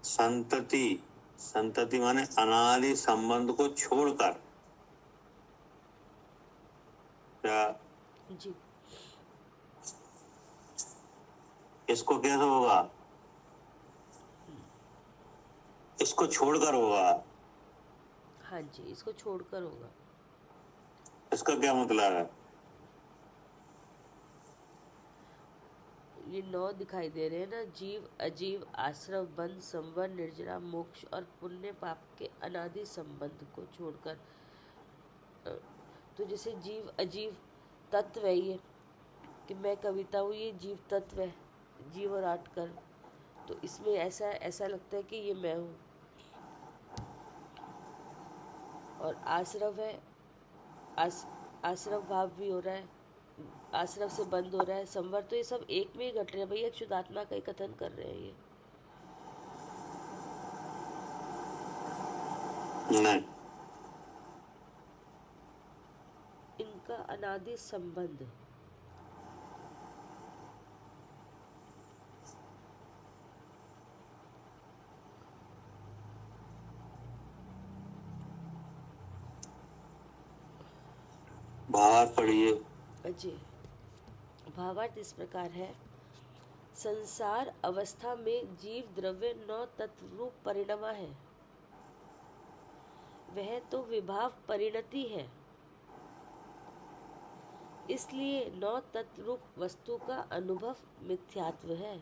S1: संतति माने अनादि संबंध को छोड़कर। क्या
S2: जी।
S1: इसको कैसे होगा? इसको छोड़कर होगा।
S2: हाँ जी, इसको छोड़कर होगा।
S1: इसका क्या मतलब है?
S2: ये 9 दिखाई दे रहे हैं ना, जीव, अजीव, आश्रव, बंध, संवर, निर्जरा, मोक्ष और पुण्य पाप के अनादि संबंध को छोड़कर। तो जैसे जीव अजीव तत्व है, ये कि मैं कविता हूँ, ये जीव तत्व है, जीव और आटकर। तो इसमें ऐसा लगता है कि ये मैं हूँ। और आश्रव है, आश्रव भाव भी हो रहा है, आश्रव से बंद हो रहा है, संवर, तो ये सब एक में ही घट रहे हैं भैया, शुद्धात्मा का ही कथन कर रहे हैं ये।
S1: नहीं,
S2: इनका अनादि संबंध।
S1: बाहर पढ़िए।
S2: जी, भावार्थ इस प्रकार है संसार अवस्था में जीव द्रव्य नौ तत्व रूप परिणमा है, वह तो विभाव परिणति है। इसलिए नौ तत्व रूप वस्तु का अनुभव मिथ्यात्व है।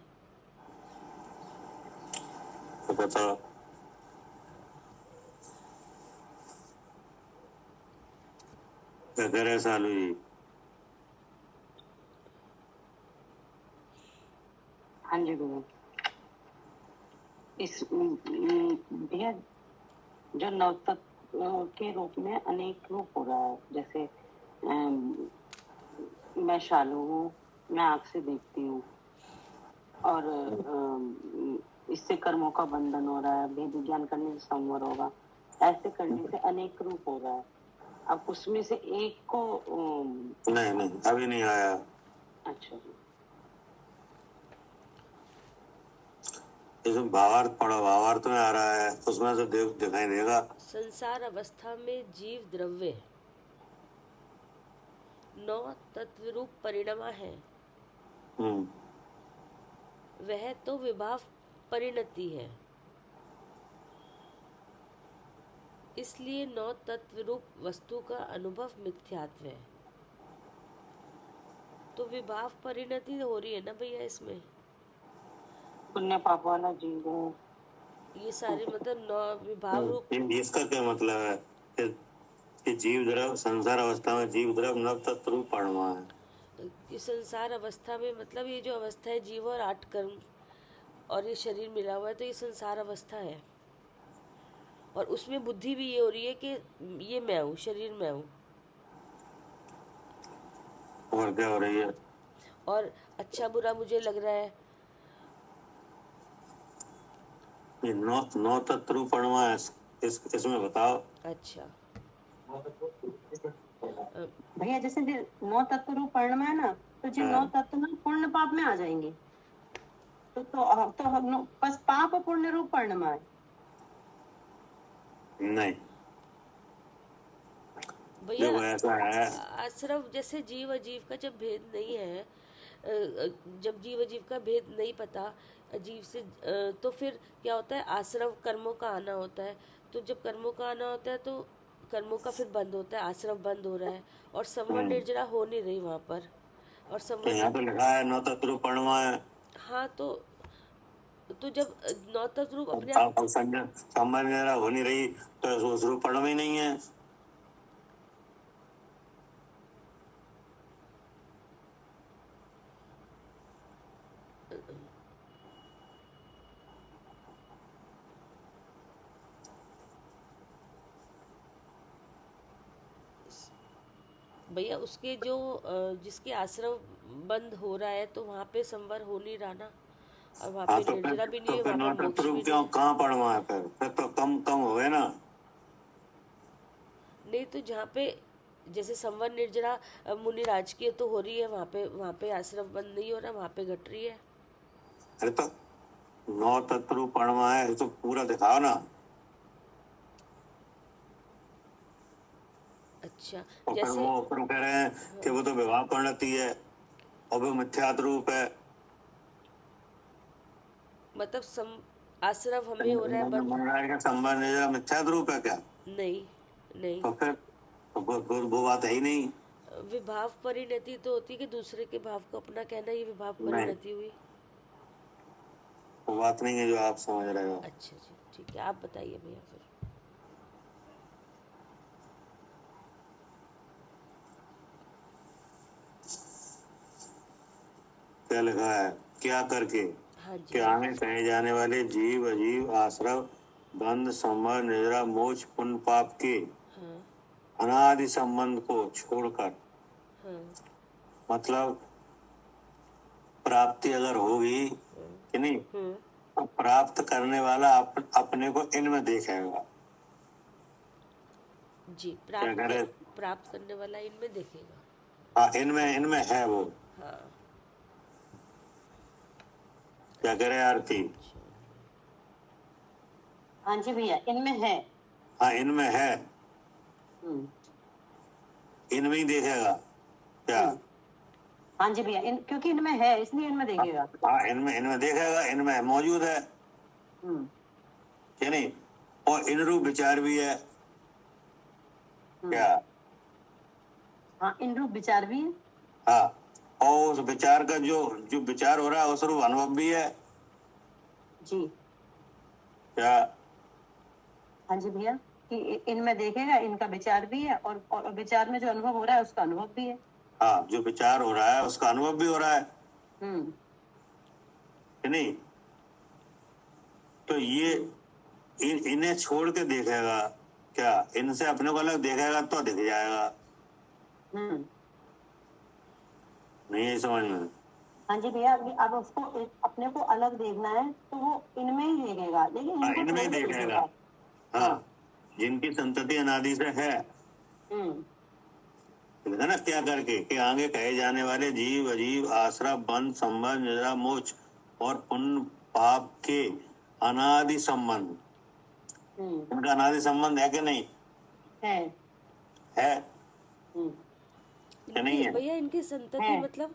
S1: तो बताओ, क्या कह रहे सालू जी?
S3: हाँ जी भैया, इस भैया जो नवतत्व के रूप में अनेक रूप हो रहा है, जैसे मैं शालू हूँ, मैं आँख से देखती हूँ, और इससे कर्मों का बंधन हो रहा है, भेद ज्ञान करने से संवर होगा, ऐसे करने से अनेक रूप हो रहा है। अब उसमें से एक को
S1: नहीं, अभी नहीं आया।
S3: अच्छा,
S1: इसमें भावार्थ पढ़ो, भावार्थ में आ रहा है, उसमें से दिखाई देगा।
S2: संसार अवस्था में जीव द्रव्य नौ तत्व रूप परिणमा है, वह तो विभाव परिणति है। इसलिए नौ तत्व रूप वस्तु का अनुभव मिथ्यात्व है। तो विभाव परिणति हो रही है ना भैया, इसमें
S3: पुण्य पाप वाला जीव है।
S2: ये सारे मतलब नौ विभाव रूप।
S1: इसका क्या मतलब है कि जीव द्रव संसार अवस्था में जीव द्रव नव तत्व रूप परिणमा है।
S2: कि संसार अवस्था में मतलब ये जो अवस्था है जीव और 8 कर्म और ये शरीर मिला हुआ है, तो ये संसार अवस्था है। और उसमें बुद्धि भी ये हो रही है कि ये मैं हूँ, शरीर मैं हूँ।
S1: और क्या हो रही है?
S2: और अच्छा बुरा मुझे लग रहा है।
S1: ये नौ तत्व रूप परिणमा है, इसमें बताओ।
S2: अच्छा
S4: भैया जैसे जो नौ तत्व रूप परिणमा है ना, तो जो नौ तत्व ना पुण्य पाप में आ जाएंगे, तो बस पाप और पुण्य रूप परिणमा है।
S1: नहीं
S2: भैया,
S1: देखो ऐसा है,
S2: आश्रव जैसे जीव अजीव का जब भेद नहीं है, जब जीव अजीव का भेद नहीं पता अजीव से, तो फिर क्या होता है, आश्रव कर्मों का आना होता है। तो जब कर्मों का आना होता है तो कर्मों का फिर बंद होता है, आश्रव बंद हो रहा है और संवर निर्जरा हो नहीं रही वहाँ पर। और
S1: तो यहाँ पे लिखा है नौ तत्व रूप परिणमा है।
S2: हाँ, तो जब नौ तत्व रूप अपने आप
S1: संबंध हो नहीं रही तो उस रूप परिणमा ही नहीं है।
S2: भैया उसके जो जिसके आश्रम बंद हो रहा है तो वहाँ पे संवर हो नहीं रहा ना, और वहाँ पे निर्जरा भी नहीं है, वहाँ पे मोक्ष भी नहीं है।
S1: कहाँ परिणमा है फिर तो कम हो गए ना।
S2: नहीं, तो जहाँ पे जैसे संवर निर्जरा मुनिराज की तो हो रही है, वहाँ पे आश्रम बंद नहीं हो रहा, वहाँ पे घट रही है।
S1: अरे तो नौ तत्व रूप परिणमा है तो पूरा दिखाओ ना।
S2: अच्छा,
S1: और फिर
S2: जैसे
S1: वो कह रहे हैं कि वो तो विवाह परिणति है और वो मिथ्यात्व रूप है।
S2: मतलब आश्रव हमें हो रहा है बंद।
S1: मनोराज का संबंध है मिथ्यात्व रूप है क्या?
S2: नहीं,
S1: तो फिर वो बात है ही नहीं।
S2: विभाव परिणति तो होती है कि दूसरे के भाव को अपना कहना, ये विभाव
S1: नहीं।
S2: परिणति हुई।
S1: वो बात नहीं है जो आप समझ रहे हो।
S2: अच्छा जी, ठीक है, आप बताइए भैया फिर।
S1: क्या लिखा है? क्या करके
S2: हाँ जी,
S1: क्या में कहे जाने वाले जीव अजीव आश्रव बंध संवर निद्रा मोक्ष पुण्य पाप के
S2: हाँ
S1: अनादि संबंध को छोड़कर,
S2: हाँ
S1: मतलब प्राप्ति अगर होगी कि नहीं, तो प्राप्त करने वाला अपने को इनमें देखेगा।
S2: जी,
S1: क्या कह रहे?
S2: प्राप्त करने वाला इनमें देखेगा।
S1: हाँ, इनमें है वो।
S2: हाँ,
S1: क्या कह रहे आरती?
S4: हाँ जी भैया, इनमें है।
S1: हाँ, इनमें है, इनमें ही देखेगा क्या?
S4: हाँ जी भैया, क्योंकि इनमें है इसलिए इनमें देखेगा।
S1: हाँ, इनमें देखेगा, इनमें मौजूद है कि नहीं। और इन रूप विचार भी है क्या?
S4: हाँ, इन रूप विचार भी है।
S1: हाँ, और उस विचार का जो जो विचार हो रहा है उस रूप अनुभव भी है
S4: जी।
S1: क्या?
S4: हाँ जी भैया, कि इनमें देखेगा, इनका विचार भी है, और विचार में जो अनुभव हो रहा है उसका अनुभव भी है।
S1: हाँ, जो विचार हो रहा है उसका अनुभव भी हो रहा है कि नहीं। तो ये इन्हें छोड़ के देखेगा क्या? इनसे अपने को अलग देखेगा तो दिख जाएगा। नहीं है समझ में?
S4: हाँ जी भैया, अब उसको अपने को अलग देखना है तो वो इनमें ही देखेगा, लेकिन
S1: हाँ,
S4: इनको
S1: इनमें ही
S4: छोड़ के
S1: देखेगा। हाँ, जिनकी संतति अनादि से है ना, क्या करके कि आगे कहे जाने वाले जीव अजीव आश्रय बंध संबंध निद्रा मोक्ष और पुण्य पाप के अनादि संबंध, इनका अनादि संबंध है कि नहीं
S4: है।
S1: कि नहीं है?
S2: भैया इनकी संतति मतलब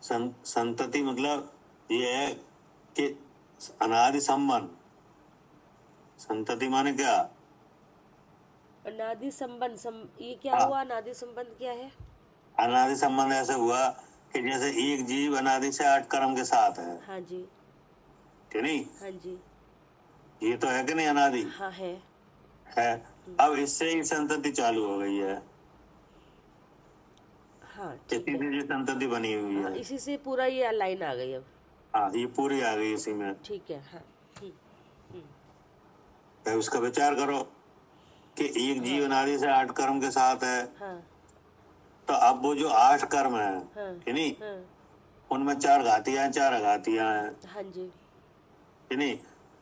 S1: संतति मतलब ये है कि अनादि संबंध। संतति माने क्या?
S2: अनादि संबंध ये क्या हुआ? अनादि संबंध क्या है?
S1: अनादि संबंध ऐसे हुआ कि जैसे एक जीव अनादि से 8 कर्म के साथ है।
S2: हाँ जी।
S1: कि नहीं?
S2: हाँ जी।
S1: ये तो है कि नहीं अनादि?
S2: हाँ है।
S1: अब इससे ही संतति चालू हो गई है।
S2: हाँ ठीक है।
S1: इसी से संतति बनी हुई है।
S2: इसी से पूरा ये लाइन आ गई अब।
S1: हाँ, ये पूरी आ गई इसी में।
S2: ठीक है। हाँ।
S1: तो उसका विचार करो कि एक जीव अनादि से 8 कर्म के साथ है। तो अब वो जो 8 कर्म है कि नहीं, उनमें 4 घातियां 4 अघातियां हैं।
S2: हाँ जी।
S1: कि नहीं।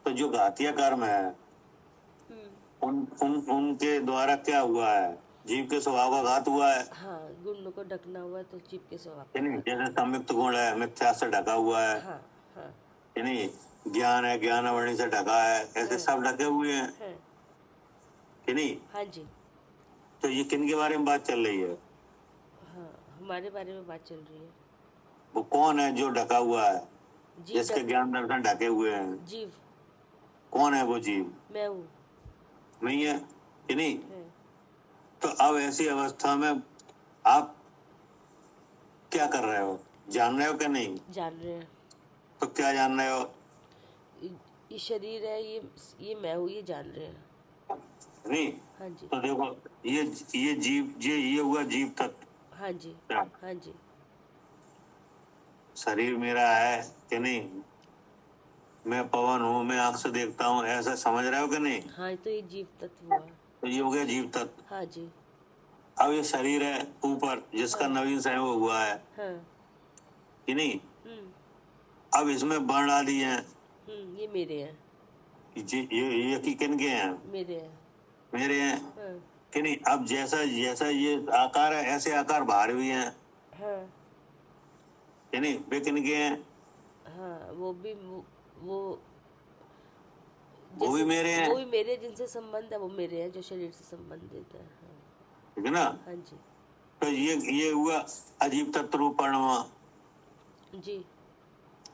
S1: तो जो घातिया कर्म है उनके द्वारा क्या हुआ है? जीव के स्वभाव का घात हुआ है।
S2: हाँ, गुण को ढकना हुआ तो जीव के स्वभाव
S1: कि नहीं। जैसे संयुक्त गुण है, मिथ्या से ढका हुआ है। कि नहीं। ज्ञान है, ज्ञानावरणी से ढका है, ऐसे सब ढके हुए हैं। कि नहीं।
S2: हाँ जी।
S1: तो ये किन के बारे में बात चल रही है?
S2: हाँ, हमारे बारे में बात चल रही है।
S1: वो कौन है जो ढका हुआ है, जिसके ज्ञान दर्शन ढके हुए हैं?
S2: जीव।
S1: कौन है वो जीव?
S2: मैं हूँ।
S1: नहीं है कि नहीं। तो अब ऐसी अवस्था में आप क्या कर रहे हो? जान रहे हो कि नहीं?
S2: जान रहे हैं।
S1: तो क्या जान रहे हो?
S2: ये शरीर है, ये मैं हूँ, ये जान रहे हैं।
S1: नहीं।
S2: हाँ जी।
S1: तो देखो, ये जीव, ये हुआ जीव तत्व।
S2: हाँ जी।
S1: क्या?
S2: हाँ जी।
S1: शरीर मेरा है कि नहीं, मैं पवन हूँ, मैं आंख से देखता हूँ, ऐसा समझ रहे हो कि नहीं?
S2: हाँ, तो ये जीव तत्व हुआ।
S1: तो ये हो गया जीव तत्व।
S2: हाँ जी।
S1: अब ये शरीर है ऊपर, जिसका नवीन संयोग हुआ है। कि नहीं। अब इसमें वर्ण आदि हैं।
S2: ये मेरे हैं।
S1: ये कि किन के हैं?
S2: मेरे हैं।
S1: मेरे हैं। कि नहीं। अब जैसा जैसा ये आकार है, ऐसे आकार बाहर भी हैं। कि नहीं। वे किन के हैं?
S2: हाँ, वो भी
S1: मेरे हैं।
S2: वो भी मेरे, जिनसे संबंध है वो मेरे हैं, जो शरीर से संबंधित है।
S1: ठीक है ना।
S2: हाँ जी।
S1: तो ये हुआ अजीब तत्व रूप परिणमा।
S2: जी।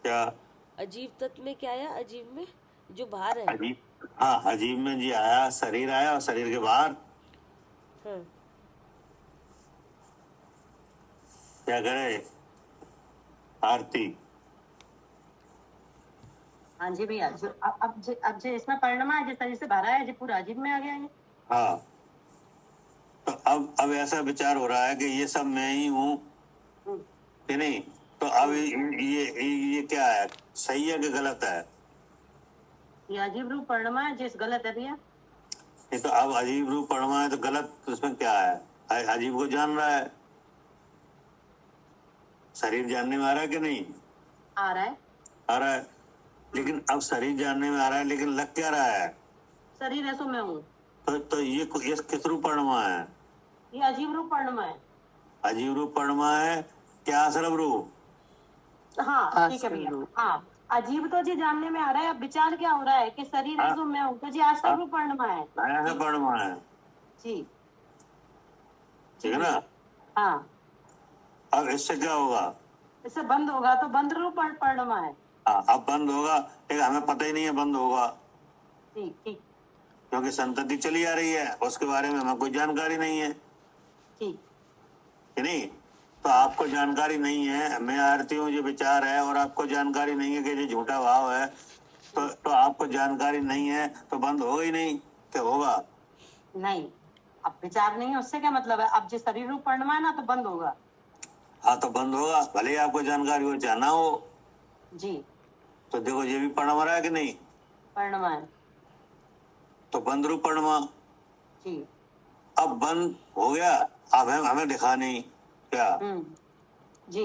S1: क्या
S2: अजीब तत्व में क्या आया? अजीब में जो बाहर है।
S1: अजीब, हाँ, अजीब में जी आया, शरीर आया, और शरीर के बाहर क्या करे? आरती।
S4: हाँ जी भैया, अब जो इसमें परिणमा है, जिस तरह से भरा है, जो पूरा अजीब में आ गया है।
S1: हाँ, तो अब ऐसा विचार हो रहा है कि ये सब मैं ही हूँ कि नहीं। तो अब ये क्या है? सही है कि गलत है?
S4: ये अजीब रूप परिणमा है, जिस गलत है भैया।
S1: ये तो अब अजीब रूप परिणमा है, तो गलत उसमें क्या है? अजीब को जान रहा है, शरीर जानने में आ रहा है कि नहीं?
S4: आ रहा है।
S1: आ रहा है। लेकिन अब शरीर जानने में आ रहा है, लेकिन लग क्या रहा है?
S4: शरीर है सो मैं हूँ।
S1: तो ये किस रूप परिणमा है?
S4: ये अजीब रूप परिणमा है।
S1: अजीब रूप परिणमा है क्या? आश्रम रूप?
S4: हाँ ठीक है भैया। हाँ, अजीब तो जी जानने में आ रहा है। अब विचार क्या हो रहा है कि शरीर है सो मैं हूँ, तो जी आश्रम रूप परिणमा है।
S1: ऐसा परिणमा है
S4: जी।
S1: ठीक है ना।
S4: हाँ,
S1: अब इससे क्या होगा?
S4: इससे बंद होगा तो बंद रूप परिणमा है।
S1: हाँ, अब बंद होगा, लेकिन हमें पता ही नहीं है बंद होगा,
S4: ठीक ठीक
S1: क्योंकि संतति चली आ रही है, उसके बारे में हमें कोई जानकारी नहीं है
S4: ठीक।
S1: कि नहीं। तो आपको जानकारी नहीं है, मैं आरती हूँ जो विचार है, और आपको जानकारी नहीं है कि जो झूठा भाव है, तो आपको जानकारी नहीं है तो बंद होगा ही नहीं, क्या होगा?
S4: नहीं, अब विचार नहीं है उससे क्या मतलब है? अब जो शरीर रूप परिणमा है ना तो बंद होगा।
S1: हाँ, तो बंद होगा, भले ही आपको जानकारी हो चाहे ना हो।
S4: जी,
S1: तो देखो ये भी पढ़ रहा है कि नहीं,
S4: परिणमा है।
S1: तो बंद रूप पढ़वा।
S4: जी।
S1: अब बंद हो गया, अब हमें दिखा नहीं क्या?
S4: जी।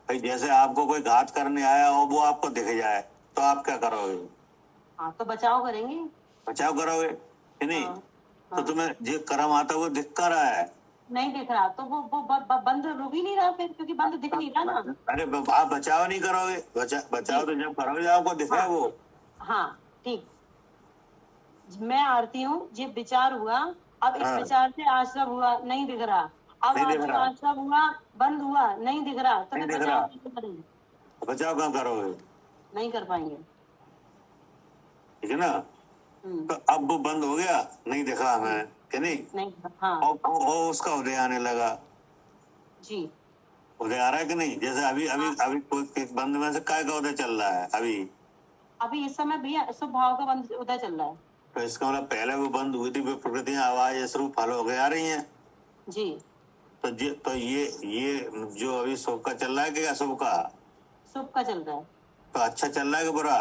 S1: भाई जैसे आपको कोई घात करने आया हो, वो आपको दिख जाए, तो आप क्या करोगे?
S4: हाँ, तो बचाव करेंगे।
S1: बचाव करोगे कि नहीं?
S4: हाँ,
S1: तो
S4: हाँ।
S1: तुम्हें जो कर्म आता है वो दिख कर रहा है।
S4: नहीं दिख रहा तो वो बंद रुक ही नहीं रहा फिर, क्योंकि बंद दिख नहीं रहा ना।
S1: अरे आप बचाव नहीं करोगे, बचाव तो जब करोगे जब आपको दिखे
S4: हाँ।
S1: वो।
S4: हाँ, ठीक। मैं आरती हूँ, ये विचार हुआ, अब इस
S1: हाँ,
S4: विचार से आश्रम हुआ, नहीं दिख रहा। अब
S1: नहीं दिख
S4: जो
S1: रहा,
S4: आश्रम हुआ, बंद हुआ, नहीं दिख रहा, तो
S1: नहीं
S4: फिर
S1: दिख
S4: बचाव
S1: रहा,
S4: कैसे करेंगे?
S1: बचाव कहाँ करोगे?
S4: नहीं कर पाएंगे।
S1: ठीक है ना।
S4: हम्म।
S1: तो अब वो बंद हो गया, नहीं दिखा हमें कि नहीं,
S4: नहीं। हाँ।
S1: और उसका उदय आने लगा।
S4: जी।
S1: उदय आ रहा है कि नहीं? जैसे अभी अभी
S4: हाँ।
S1: अभी कोई बंद में से काय का उदय चल रहा है अभी,
S4: अभी इस समय भी शुभ भाव का बंद उदय चल रहा है।
S1: तो इसका मतलब पहले वो बंद हुई थी, प्रकृतियां आवाज स्वरूप फल हो गए आ रही हैं।
S4: जी।
S1: तो ये जो अभी शुभ का चल रहा है कि अशुभ का?
S4: शुभ का चल रहा है।
S1: तो अच्छा चल रहा है कि बुरा?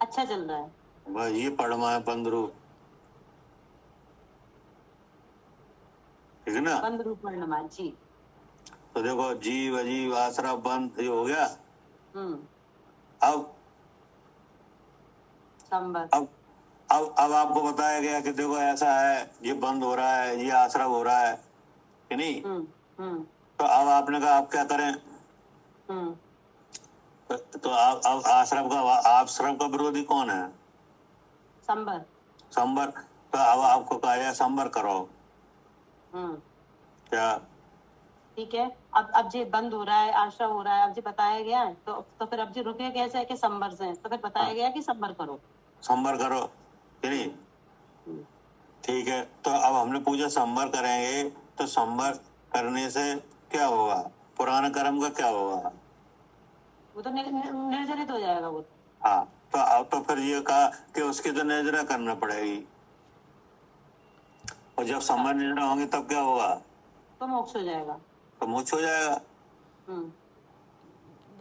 S4: अच्छा चल रहा है।
S1: बस ये पढ़मा है बंद रूप, ठीक है ना।
S4: बंद रूप परिणमा। जी।
S1: तो देखो जीव अजीव आसरा बंद, ये हो गया।
S4: हम्म।
S1: अब
S4: संबर।
S1: अब आपको बताया गया कि देखो ऐसा है, ये बंद हो रहा है, ये आश्रम हो रहा है कि नहीं।
S4: हम्म। हम्म।
S1: तो अब आपने कहा आप क्या करें?
S4: हम्म।
S1: तो अब आश्रम का विरोधी कौन है?
S4: संबर।
S1: संबर। तो अब आपको कहा जाए संबर करो,
S4: हम्म।
S1: क्या?
S4: ठीक है। अब जो बंद हो रहा है, आश्रम हो रहा है, अब जो बताया गया है, तो फिर अब जो रुके कैसे है कि संबर से, तो फिर बताया गया कि संबर करो।
S1: संबर करो कि नहीं।
S4: हम्म।
S1: ठीक है, तो अब हमने पूछा संबर करेंगे, तो संबर करने से क्या होगा? पुराना कर्म का क्या होगा?
S4: वो तो निर्जरित हो जाएगा वो।
S1: हाँ, तो अब तो फिर ये कहा कि उसकी तो निर्जरा करना पड़ेगी, और जब संबर निर्जरा होंगे तब क्या होगा?
S4: तो मोक्ष हो जाएगा।
S1: तो मोक्ष हो जाएगा
S4: हम्म।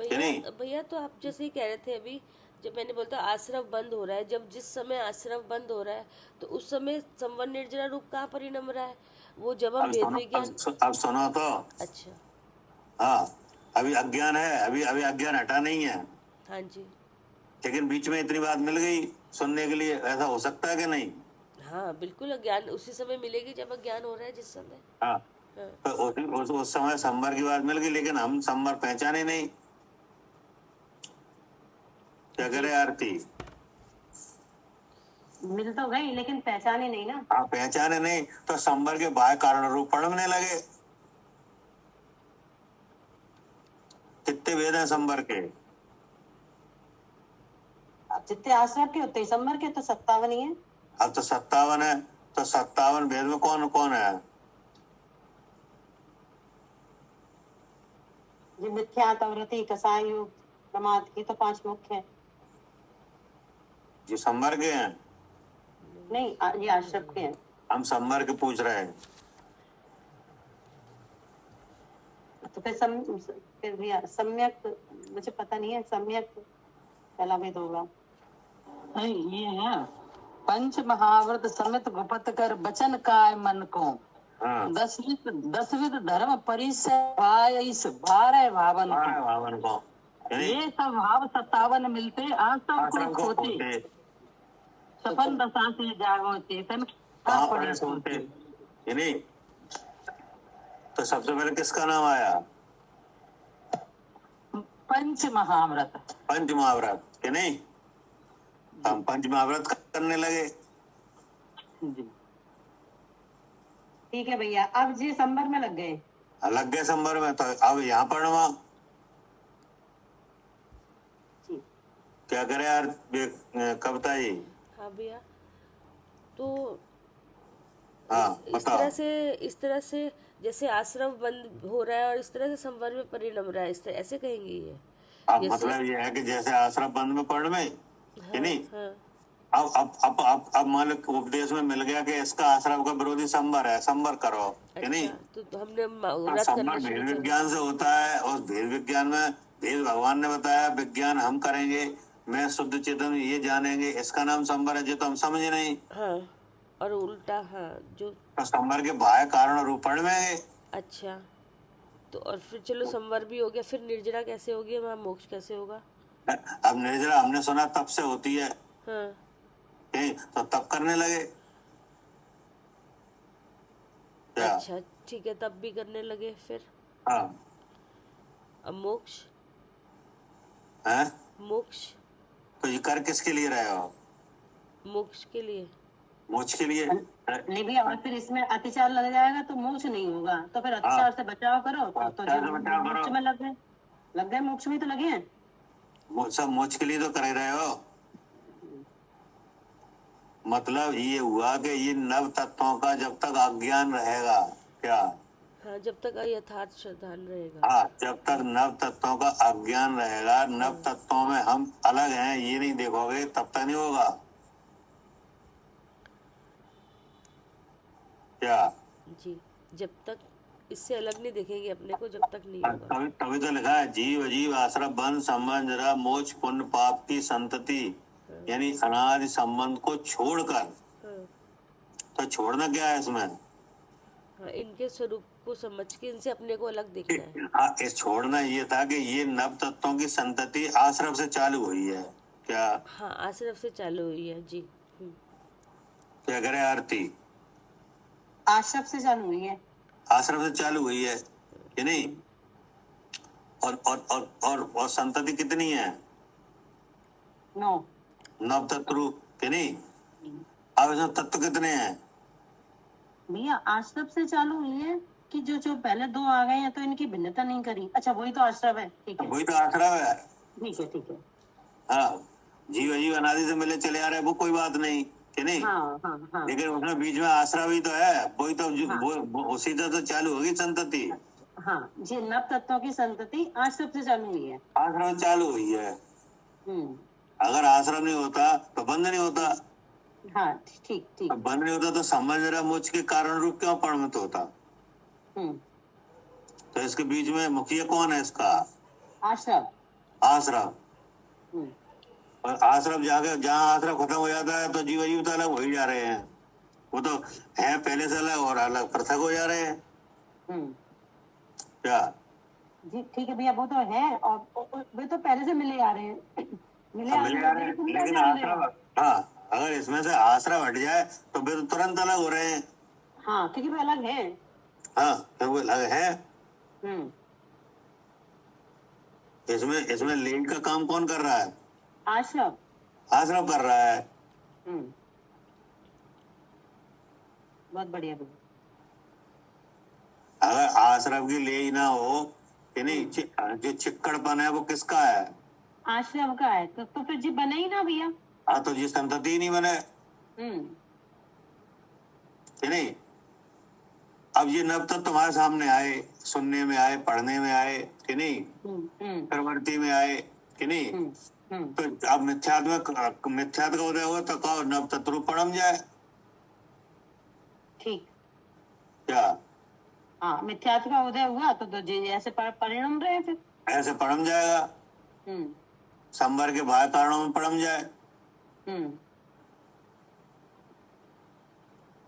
S1: कि नहीं।
S2: भैया तो आप जैसे ही कह रहे थे अभी, जब मैंने बोलता आश्रव बंद हो रहा है, जब जिस समय आश्रव बंद हो रहा है तो उस समय संवर निर्जरा रूप कहाँ परिणम रहा है? वो जब हम वेद विज्ञान।
S1: अब सुनो तो।
S2: अच्छा।
S1: हाँ, अभी अज्ञान है, अभी अभी अज्ञान हटा नहीं है,
S2: हाँ जी।
S1: लेकिन बीच में इतनी बात मिल गई सुनने के लिए, ऐसा हो सकता है कि नहीं?
S2: हाँ बिल्कुल, अज्ञान उसी समय मिलेगी जब अज्ञान हो रहा है, जिस समय।
S1: हाँ,
S2: हाँ।
S1: तो उस समय संबर की बात मिल गई, लेकिन हम संबर पहचाने नहीं। क्या करे आरती?
S4: मिल तो गई लेकिन पहचाने नहीं ना।
S1: आप पहचाने नहीं, तो संबर के बाह्य कारण रूप पढ़ने लगे। कितने वेद हैं संबर के?
S4: अब जितने आश्रम के उतने ही संबर के, तो 57 ही है।
S1: अब तो 57 है, तो 57 वेद में कौन कौन है?
S4: जो मिथ्या, तवरति, कसाय योग, प्रमाद, ये तो 5 मुख्य है।
S1: जो संबर के हैं?
S4: नहीं, ये आश्रम के हैं।
S1: हम संबर के पूछ रहे हैं।
S4: तो फिर भी सम्यक, मुझे पता नहीं है, सम्यक पहला वेद होगा।
S5: नहीं, ये है पंच महाव्रत समित गुपत कर बचन काय मन को,
S1: हाँ,
S5: 10 धर्म परिसर 12 भावन को,
S1: भावन को,
S5: ये सब भाव 57 मिलते आश्रम
S1: आश्रम
S5: को
S1: को
S5: खोते,
S1: खोते,
S5: सपन दशा से जागो चेतन
S1: कहाँ
S5: पड़े
S1: पड़े सोते,
S5: सोते।
S1: ये नहीं। तो सबसे पहले किसका नाम आया?
S5: पंच महाव्रत।
S1: पंच महाव्रत के नहीं। हम पंच महाव्रत करने लगे।
S5: जी।
S4: ठीक है भैया, अब जी संबर में लग गए।
S1: लग गए संबर में, तो अब यहाँ पढ़वा
S4: जी
S1: क्या करे यार कविता जी।
S2: हाँ भैया, तो
S1: हाँ
S2: इस तरह से जैसे आश्रम बंद हो रहा है और इस तरह से संवर में परिणम रहा है, इस तरह ऐसे कहेंगे ये।
S1: अब
S2: जैसे
S1: मतलब ये है कि जैसे आश्रम बंद में पढ़ में कि नहीं,
S2: हाँ
S1: अब मान लो उपदेश में मिल गया कि इसका आश्रम का विरोधी संबर है, संबर करो कि नहीं।
S2: अच्छा, तो हमने
S1: हाँ,
S2: रद्द
S1: संबर
S2: करना
S1: भेद
S2: शुरू कर
S1: विज्ञान से होता है, और भेद विज्ञान में भेद भगवान ने बताया, विज्ञान हम करेंगे, मैं शुद्ध चेतन ये जानेंगे, इसका नाम संबर है, जो तो हम समझे नहीं।
S2: हाँ, और उल्टा हाँ जो
S1: तो संबर के बाह्य कारण और रूपण में है।
S2: अच्छा, तो और फिर चलो संवर भी हो गया, फिर निर्जरा कैसे होगी, वहाँ मोक्ष कैसे होगा?
S1: अब निर्जरा हमने सुना तप से होती है,
S2: हाँ
S1: तो तप करने लगे क्या?
S2: अच्छा ठीक है, तब भी करने लगे फिर।
S1: हाँ
S2: अब मोक्ष
S1: है,
S2: मोक्ष
S1: तो ये कर किसके लिए रहे हो?
S2: मोक्ष के लिए।
S1: मोक्ष के लिए।
S4: नहीं भैया, और फिर इसमें अतिचार लग जाएगा तो मोक्ष नहीं होगा, तो फिर अतिचार से बचाव करो तो
S1: अत्याचार से बचाव करो।
S4: मोक्ष में लग गए मोक्ष में तो लगे हैं।
S1: सब मोक्ष के लिए तो कर रहे हो। मतलब ये हुआ कि ये नव तत्वों का जब तक अज्ञान रहेगा क्या?
S2: हाँ, जब तक यथार्थ श्रद्धान रहेगा।
S1: हाँ, जब तक नव तत्वों का अज्ञान रहेगा, नव तत्वों में हम अलग हैं ये नहीं देखोगे, तब तक नहीं होगा क्या?
S2: जी, जब तक इससे अलग नहीं देखेंगे अपने को, जब तक नहीं होगा।
S1: तभी तभी तो लिखा है जीव अजीव आश्रम बंध संबंध जरा मोक्ष पुण्य पाप की संतति, यानी अनादि संबंध को छोड़कर।
S2: हाँ
S1: तो छोड़ना क्या है इसमें?
S2: हाँ, इनके स्वरूप को समझ के इनसे अपने को अलग देखना है।
S1: हाँ, इस छोड़ना ये था कि ये नव तत्वों की संतति आश्रम से चालू हुई है क्या?
S2: हाँ, आश्रम से चालू हुई है जी।
S1: क्या करे आरती?
S4: आश्रम से चालू हुई है।
S1: आश्रम से चालू हुई है कि नहीं? और संतति कितनी है?
S4: 9
S1: नव तत्व कि नहीं? अब इसमें तत्व कितने हैं?
S4: भैया आश्रम से चालू हुई है कि जो पहले 2 आ गए हैं तो इनकी भिन्नता नहीं करी। अच्छा, वही तो आश्रम है। ठीक है
S1: वही तो आश्रम है।
S4: ठीक है।
S1: हाँ, जीव जीव अनादि से मिले चले आ रहे हैं, वो कोई बात नहीं कि नहीं।
S4: हाँ
S1: लेकिन उसमें बीच में आश्रम ही तो है, वही तो
S4: हाँ।
S1: उसी तो चालू होगी संतति।
S4: हाँ जी, नव तत्वों की संतति आश्रम से चालू हुई है।
S1: आश्रम चालू हुई है। अगर आश्रम नहीं होता तो बंद नहीं होता।
S4: हाँ ठीक।
S1: अब बंद नहीं होता तो समझ रहा मोक्ष के कारण रूप क्यों परिणत होता? तो इसके बीच में मुखिया कौन है इसका?
S4: आश्रम।
S1: और आश्रम जाके जहाँ आश्रम खत्म हो जाता है तो जीव जीव तो अलग हो ही जा रहे हैं, वो तो है पहले से अलग और अलग पृथक हो जा रहे हैं क्या?
S4: जी ठीक है भैया, वो तो है, और वे तो पहले से मिले आ रहे हैं। मिले आ रहे हैं,
S1: लेकिन आश्रम, हाँ, अगर इसमें से आश्रम हट जाए तो फिर तुरंत अलग हो रहे हैं।
S4: हाँ, क्योंकि वो अलग है।
S1: हाँ, तो वो अलग है। इसमें लिंक का काम कौन कर रहा है? आश्रम कर रहा है।
S4: बहुत बढ़िया भैया।
S1: अगर आश्रम की ले ही ना हो कि नहीं, जो चिक्कड़पन है वो किसका है?
S4: आश्रम का है, तो फिर जी बने ही ना भैया।
S1: हाँ, तो जी संतति ही नहीं बने कि नहीं। अब ये नव तत्व तुम्हारे सामने आए, सुनने में आए, पढ़ने में आए कि नहीं, प्रवृत्ति में आए कि नहीं, तो अब मिथ्यात्व का उदय हुआ तो कहो नव तत्व पढ़म जाए
S4: ठीक।
S1: क्या?
S4: हाँ, मिथ्यात्व का उदय हुआ तो जी ऐसे परिणाम रहे फिर।
S1: ऐसे पढ़म जाएगा, संवर के बाह्य कारणों में पढ़म जाए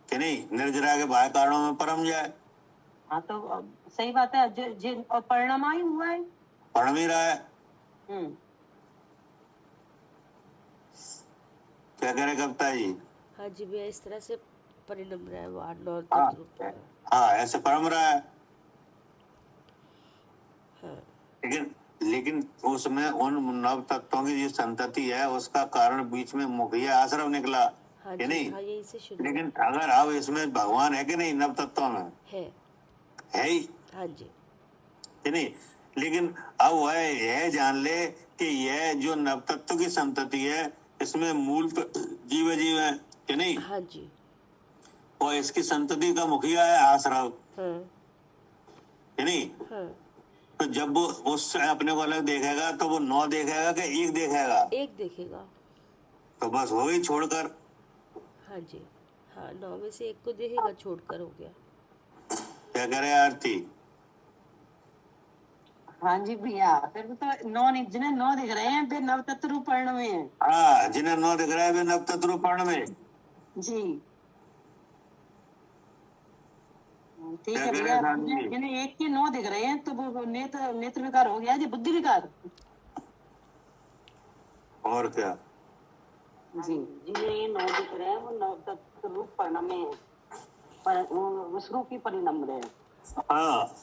S1: कि नहीं, निर्जरा के बाह्य कारणों में परम जाए।
S4: हाँ, तो सही बात है, और परिणाम ही हुआ है,
S1: पढ़ ही रहा है। क्या कह रहे कविता जी?
S2: हाँ जी भैया, इस तरह से परिणम रहा है वो 8-9 तत्व।
S1: हाँ, ऐसे परम रहा है।
S2: हाँ
S1: लेकिन उसमें उन नव तत्वों की जो संतति है उसका कारण बीच में मुखिया आश्रम निकला
S2: हाँ
S1: कि नहीं।
S2: हाँ, यही से शुरू
S1: लेकिन अगर अब इसमें भगवान है कि नहीं, नव तत्वों में
S2: है।
S1: है ही,
S2: हाँ जी।
S1: है नहीं। लेकिन अब वह यह जान ले कि यह जो नव तत्व की संतति है इसमें मूल तो जीव जीव है कि नहीं,
S2: हाँ जी।
S1: और इसकी संतति का मुखिया है आश्रव,
S2: हाँ
S1: है नहीं।
S2: हाँ।
S1: तो जब वो उससे अपने को अलग देखेगा तो वो 9 देखेगा कि 1 देखेगा,
S2: एक देखेगा।
S1: तो बस हो गई छोड़कर।
S2: हाँ जी। हाँ, 9 में से एक को देखेगा, छोड़कर हो गया।
S1: क्या करे आरती?
S5: हाँ जी भैया, फिर तो नौ नहीं, जिन्हें 9 दिख रहे हैं वे नव तत्व रूप पर्ण में है।
S1: हाँ, जिन्हें 9 दिख रहा है वे नव तत्व रूप पर्ण में।
S5: जी ठीक
S1: क्या
S5: है
S1: कह रहे
S5: भैया,
S1: हैं साहब जी?
S5: जिन्हें एक के 9 दिख रहे हैं तो वो नेत्र विकार हो गया जी, बुद्धि विकार।
S1: और क्या?
S5: जी
S3: जिन्हें ये 9 दिख रहे हैं वो नव तत्व रूप पर्ण में है, पर वो विश्व की परिणम रहे हैं।
S1: हाँ,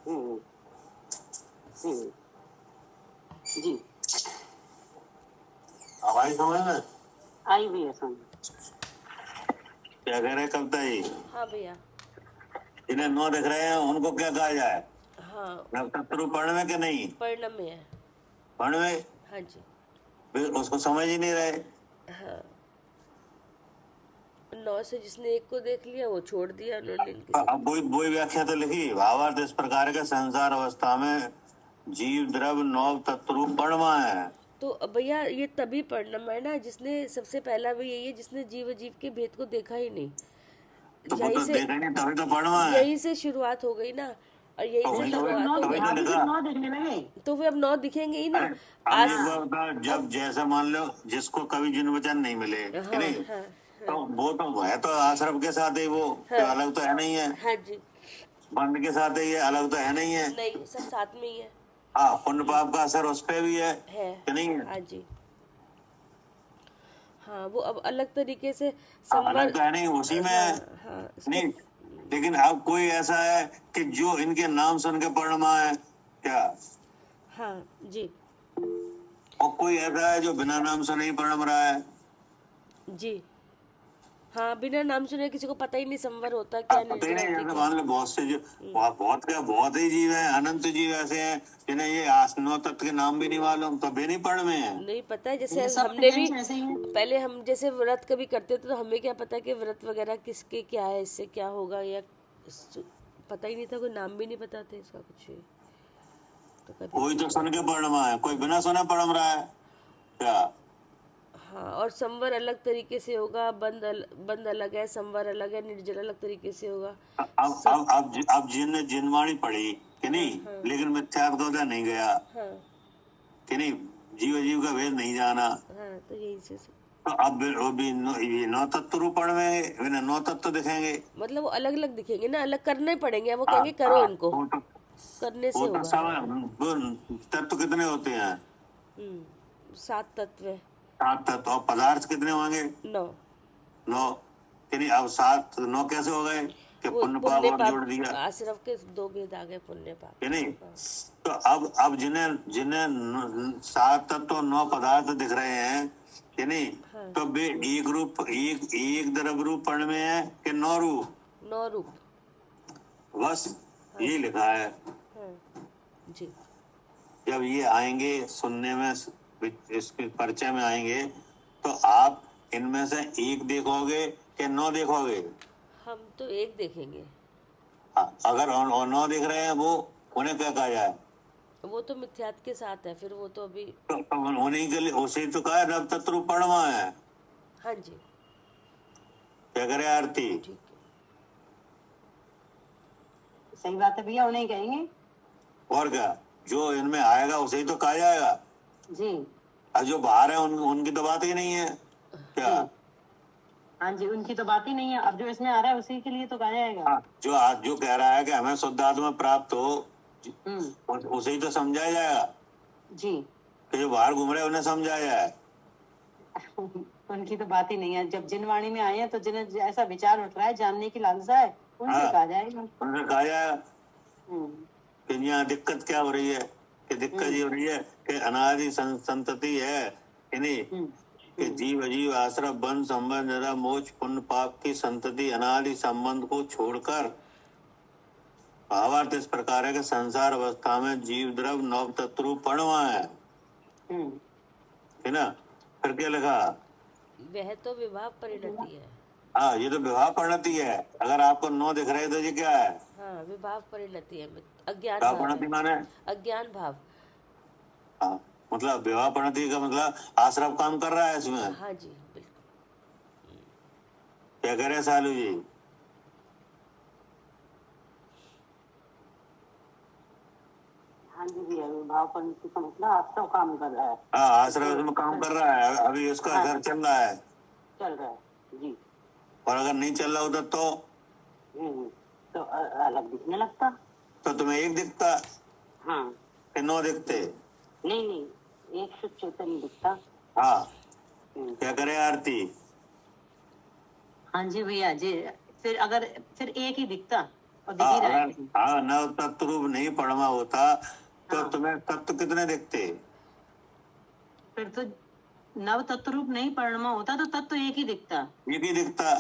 S3: हम्म, हम्म, जी
S1: हमारी समझ में
S3: आई भी है समझ।
S1: क्या कह रहे हैं कविता जी?
S2: हाँ भैया।
S1: जिन्हें 9 दिख रहे हैं उनको क्या कहा जाए?
S2: हाँ,
S1: नव तत्व रूप पर्ण में कि नहीं?
S2: परिणम में है।
S1: पर्ण में।
S2: हाँ जी।
S1: फिर उसको समझ ही नहीं रहे।
S2: हाँ, 9 से जिसने एक को देख लिया वो छोड़ दिया उन्होंने इनके से।
S1: अब वही व्याख्या तो लिखी, भावार्थ इस प्रकार के संसार अवस्था में जीव द्रव 9 तत्व रूप परमा है।
S2: तो अब भैया ये तभी परिणम है ना, जिसने सबसे पहला भी यही है जिसने जीव जीव के भेद को देखा ही नहीं।
S1: तो वो
S2: यहीं
S1: तो
S2: से
S1: देखा नहीं तभी तो परमा है।
S2: यहीं से शुरुआत हो गई ना, और यहीं
S1: तो
S2: से
S1: वही तो
S2: शुरुआत हो
S1: तभी
S2: गई।
S1: तो लिखा।
S5: 9 देखने लगे।
S2: तो वे अब 9 दिखेंगे ही ना।
S1: अब
S2: आज
S1: एक बार बता, जब जैसे मान लो जिसको कभी जिन वचन नहीं मिले कि
S2: हाँ
S1: नहीं,
S2: हाँ
S1: तो वो तो है तो आश्रम के साथ ही वो,
S2: हाँ।
S1: तो अलग तो है नहीं है।
S2: हाँ जी।
S1: बंद के साथ ही है, अलग तो है नहीं है।
S2: नहीं, सब साथ में ही है।
S1: हाँ, पुण्य पाप का असर उस पे भी है कि नहीं है।
S2: हाँ जी। हाँ, वो अब अलग तरीके से
S1: हाँ, अलग
S2: संवर।
S1: तो है नहीं, उसी में है।
S2: हाँ,
S1: नहीं, लेकिन अब कोई ऐसा है कि जो इनके नाम सुन के पढ़मा है क्या,
S2: हाँ जी।
S1: और कोई ऐसा है जो बिना नाम सुने ही पढ़ रहा है।
S2: जी हाँ, बिना नाम सुने किसी को पता ही नहीं संवर होता क्या,
S1: पता ही नहीं।
S2: निर्जला
S1: जैसे
S2: होती
S1: मान लो बहुत से जो बहुत ही जीव है, अनंत जीव ऐसे हैं जिन्हें ये 9 तत्व के नाम भी नहीं मालूम, तो भी नहीं पढ़ में है।
S2: नहीं पता है। जैसे
S5: ये सब
S2: हमने भी
S5: पेरेंट्स ऐसे ही हैं।
S2: पहले हम जैसे व्रत कभी करते थे तो हमें क्या पता कि व्रत वगैरह किसके क्या है, इससे क्या होगा, या पता ही नहीं था, कोई नाम भी नहीं पता था इसका कुछ भी। तो कभी
S1: कोई तो सुन के पढ़मा है, कोई बिना सुने पढ़ रहा है क्या।
S2: हाँ, और संवर अलग तरीके से होगा, बंद अलग है, संवर अलग है, निर्जल अलग तरीके से होगा।
S1: अब जिनवाणी पढ़ी कि नहीं, लेकिन मिथ्यात्व को नहीं गया
S2: हाँ
S1: कि नहीं, जीव का भेद नहीं जाना।
S2: हाँ, तो यही से
S1: तो अब वो भी 9 तत्व रूप पढ़ में 9 तत्व दिखेंगे।
S2: मतलब वो अलग अलग दिखेंगे ना, अलग करने पड़ेंगे। वो कहेंगे करो इनको,
S1: वो तो
S2: करने से
S1: वो तो
S2: होगा।
S1: सब वो तत्व कितने होते हैं?
S2: 7 तत्व है।
S1: 7 तत्व। और पदार्थ कितने होंगे?
S2: 9।
S1: 9। यानी अब 7 9 कैसे हो गए कि
S2: वो
S1: पुण्य पाप
S2: पुण्य
S1: और जोड़ दिया
S2: पाप आश्रम के 2 भेद आ गए, पुण्य पाप।
S1: कि नहीं। तो अब जिन्हें 7 तत्व 9 पदार्थ दिख रहे हैं कि नहीं, तो वे एक रूप एक द्रव्य रूप पर्ण में है कि 9 रूप?
S2: 9 रूप।
S1: बस ये लिखा है।
S2: हाँ जी।
S1: जब ये आएंगे सुनने में, इसके परिचय में आएंगे, तो आप इनमें से एक देखोगे कि 9 देखोगे?
S2: हम तो एक देखेंगे।
S1: अगर और 9 देख रहे हैं वो, उन्हें क्या कहा जाए?
S2: वो तो मिथ्यात्व के साथ है, फिर वो तो अभी।
S1: तो उन्हीं के लिए उसे तो कहा नव तत्व रूप पढ़वा है।
S2: हाँ जी,
S1: क्या करे आरती?
S2: ठीक है।
S5: सही बात है भैया, उन्हें कहेंगे।
S1: और क्या, जो इनमें आएगा उसे ही तो कहा जाएगा।
S5: जी
S1: और जो बाहर है उनकी तो बात ही नहीं है क्या।
S5: हाँ जी, उनकी तो बात ही नहीं है। अब जो इसमें आ रहा है उसी के लिए तो कहा जाएगा।
S1: हाँ, जो कह रहा है कि हमें शुद्ध आत्मा प्राप्त हो, उसे ही तो समझाया जाएगा।
S5: जी
S1: कि जो बाहर घूम रहे हैं उन्हें समझाया जाए।
S5: उनकी तो बात ही नहीं है। जब जिनवाणी में आए हैं तो जिन्हें ऐसा विचार उठ रहा है, जानने की लालसा है, उनसे
S1: हाँ।
S5: कहा जाएगा।
S1: उन्हें कहा जाएगा
S5: हम्म,
S1: कि यहाँ दिक्कत क्या हो रही है, कि दिक्कत ये हो रही है कि अनादि संतति है कि नहीं, कि जीव अजीव आश्रय बंध संबंध निरा मोक्ष पुण्य पाप की संतति अनादि संबंध को छोड़कर भावार्थ इस प्रकार है कि संसार अवस्था में जीव द्रव नव तत्व पणवा है ना। फिर क्या लिखा?
S2: वह तो विवाह परिणति है।
S1: हाँ, ये तो विवाह परिणति है। अगर आपको नौ दिख रहे तो ये क्या है?
S2: हाँ, विवाह परिणति है, अज्ञान
S1: विवाह
S2: भाव
S1: परिणति
S2: है,
S1: माने
S2: अज्ञान भाव।
S1: हाँ, मतलब विवाह परिणति का मतलब आश्रम काम कर रहा है इसमें।
S2: हाँ जी, बिल्कुल।
S1: क्या कह रहे हैं सालू जी?
S3: हाँ जी भैया, विवाह पंडित का मतलब आश्रम काम कर रहा है।
S1: हाँ, आश्रम इसमें काम कर रहा है, अभी उसका
S3: हाँ।
S1: असर चल रहा है।
S3: चल रहा है जी।
S1: और अगर नहीं चल रहा होता
S3: तो अलग दिखने लगता।
S1: तो तुम्हें एक दिखता
S3: हाँ।
S1: कि नौ दिखते?
S3: नहीं, एक शुद्ध चैतन्य दिखता।
S1: हाँ, क्या करे आरती?
S4: हाँ जी भैया जी, फिर एक ही दिखता और दिख
S1: हाँ,
S4: ही रहा है।
S1: अगर हाँ नव तत्व रूप नहीं पढ़वा होता तो
S4: हाँ।
S1: तुम्हें तत्व कितने दिखते?
S4: फिर तो नव तत्व रूप नहीं परिणमा होता तो तत्व एक ही दिखता।
S1: एक ही दिखता।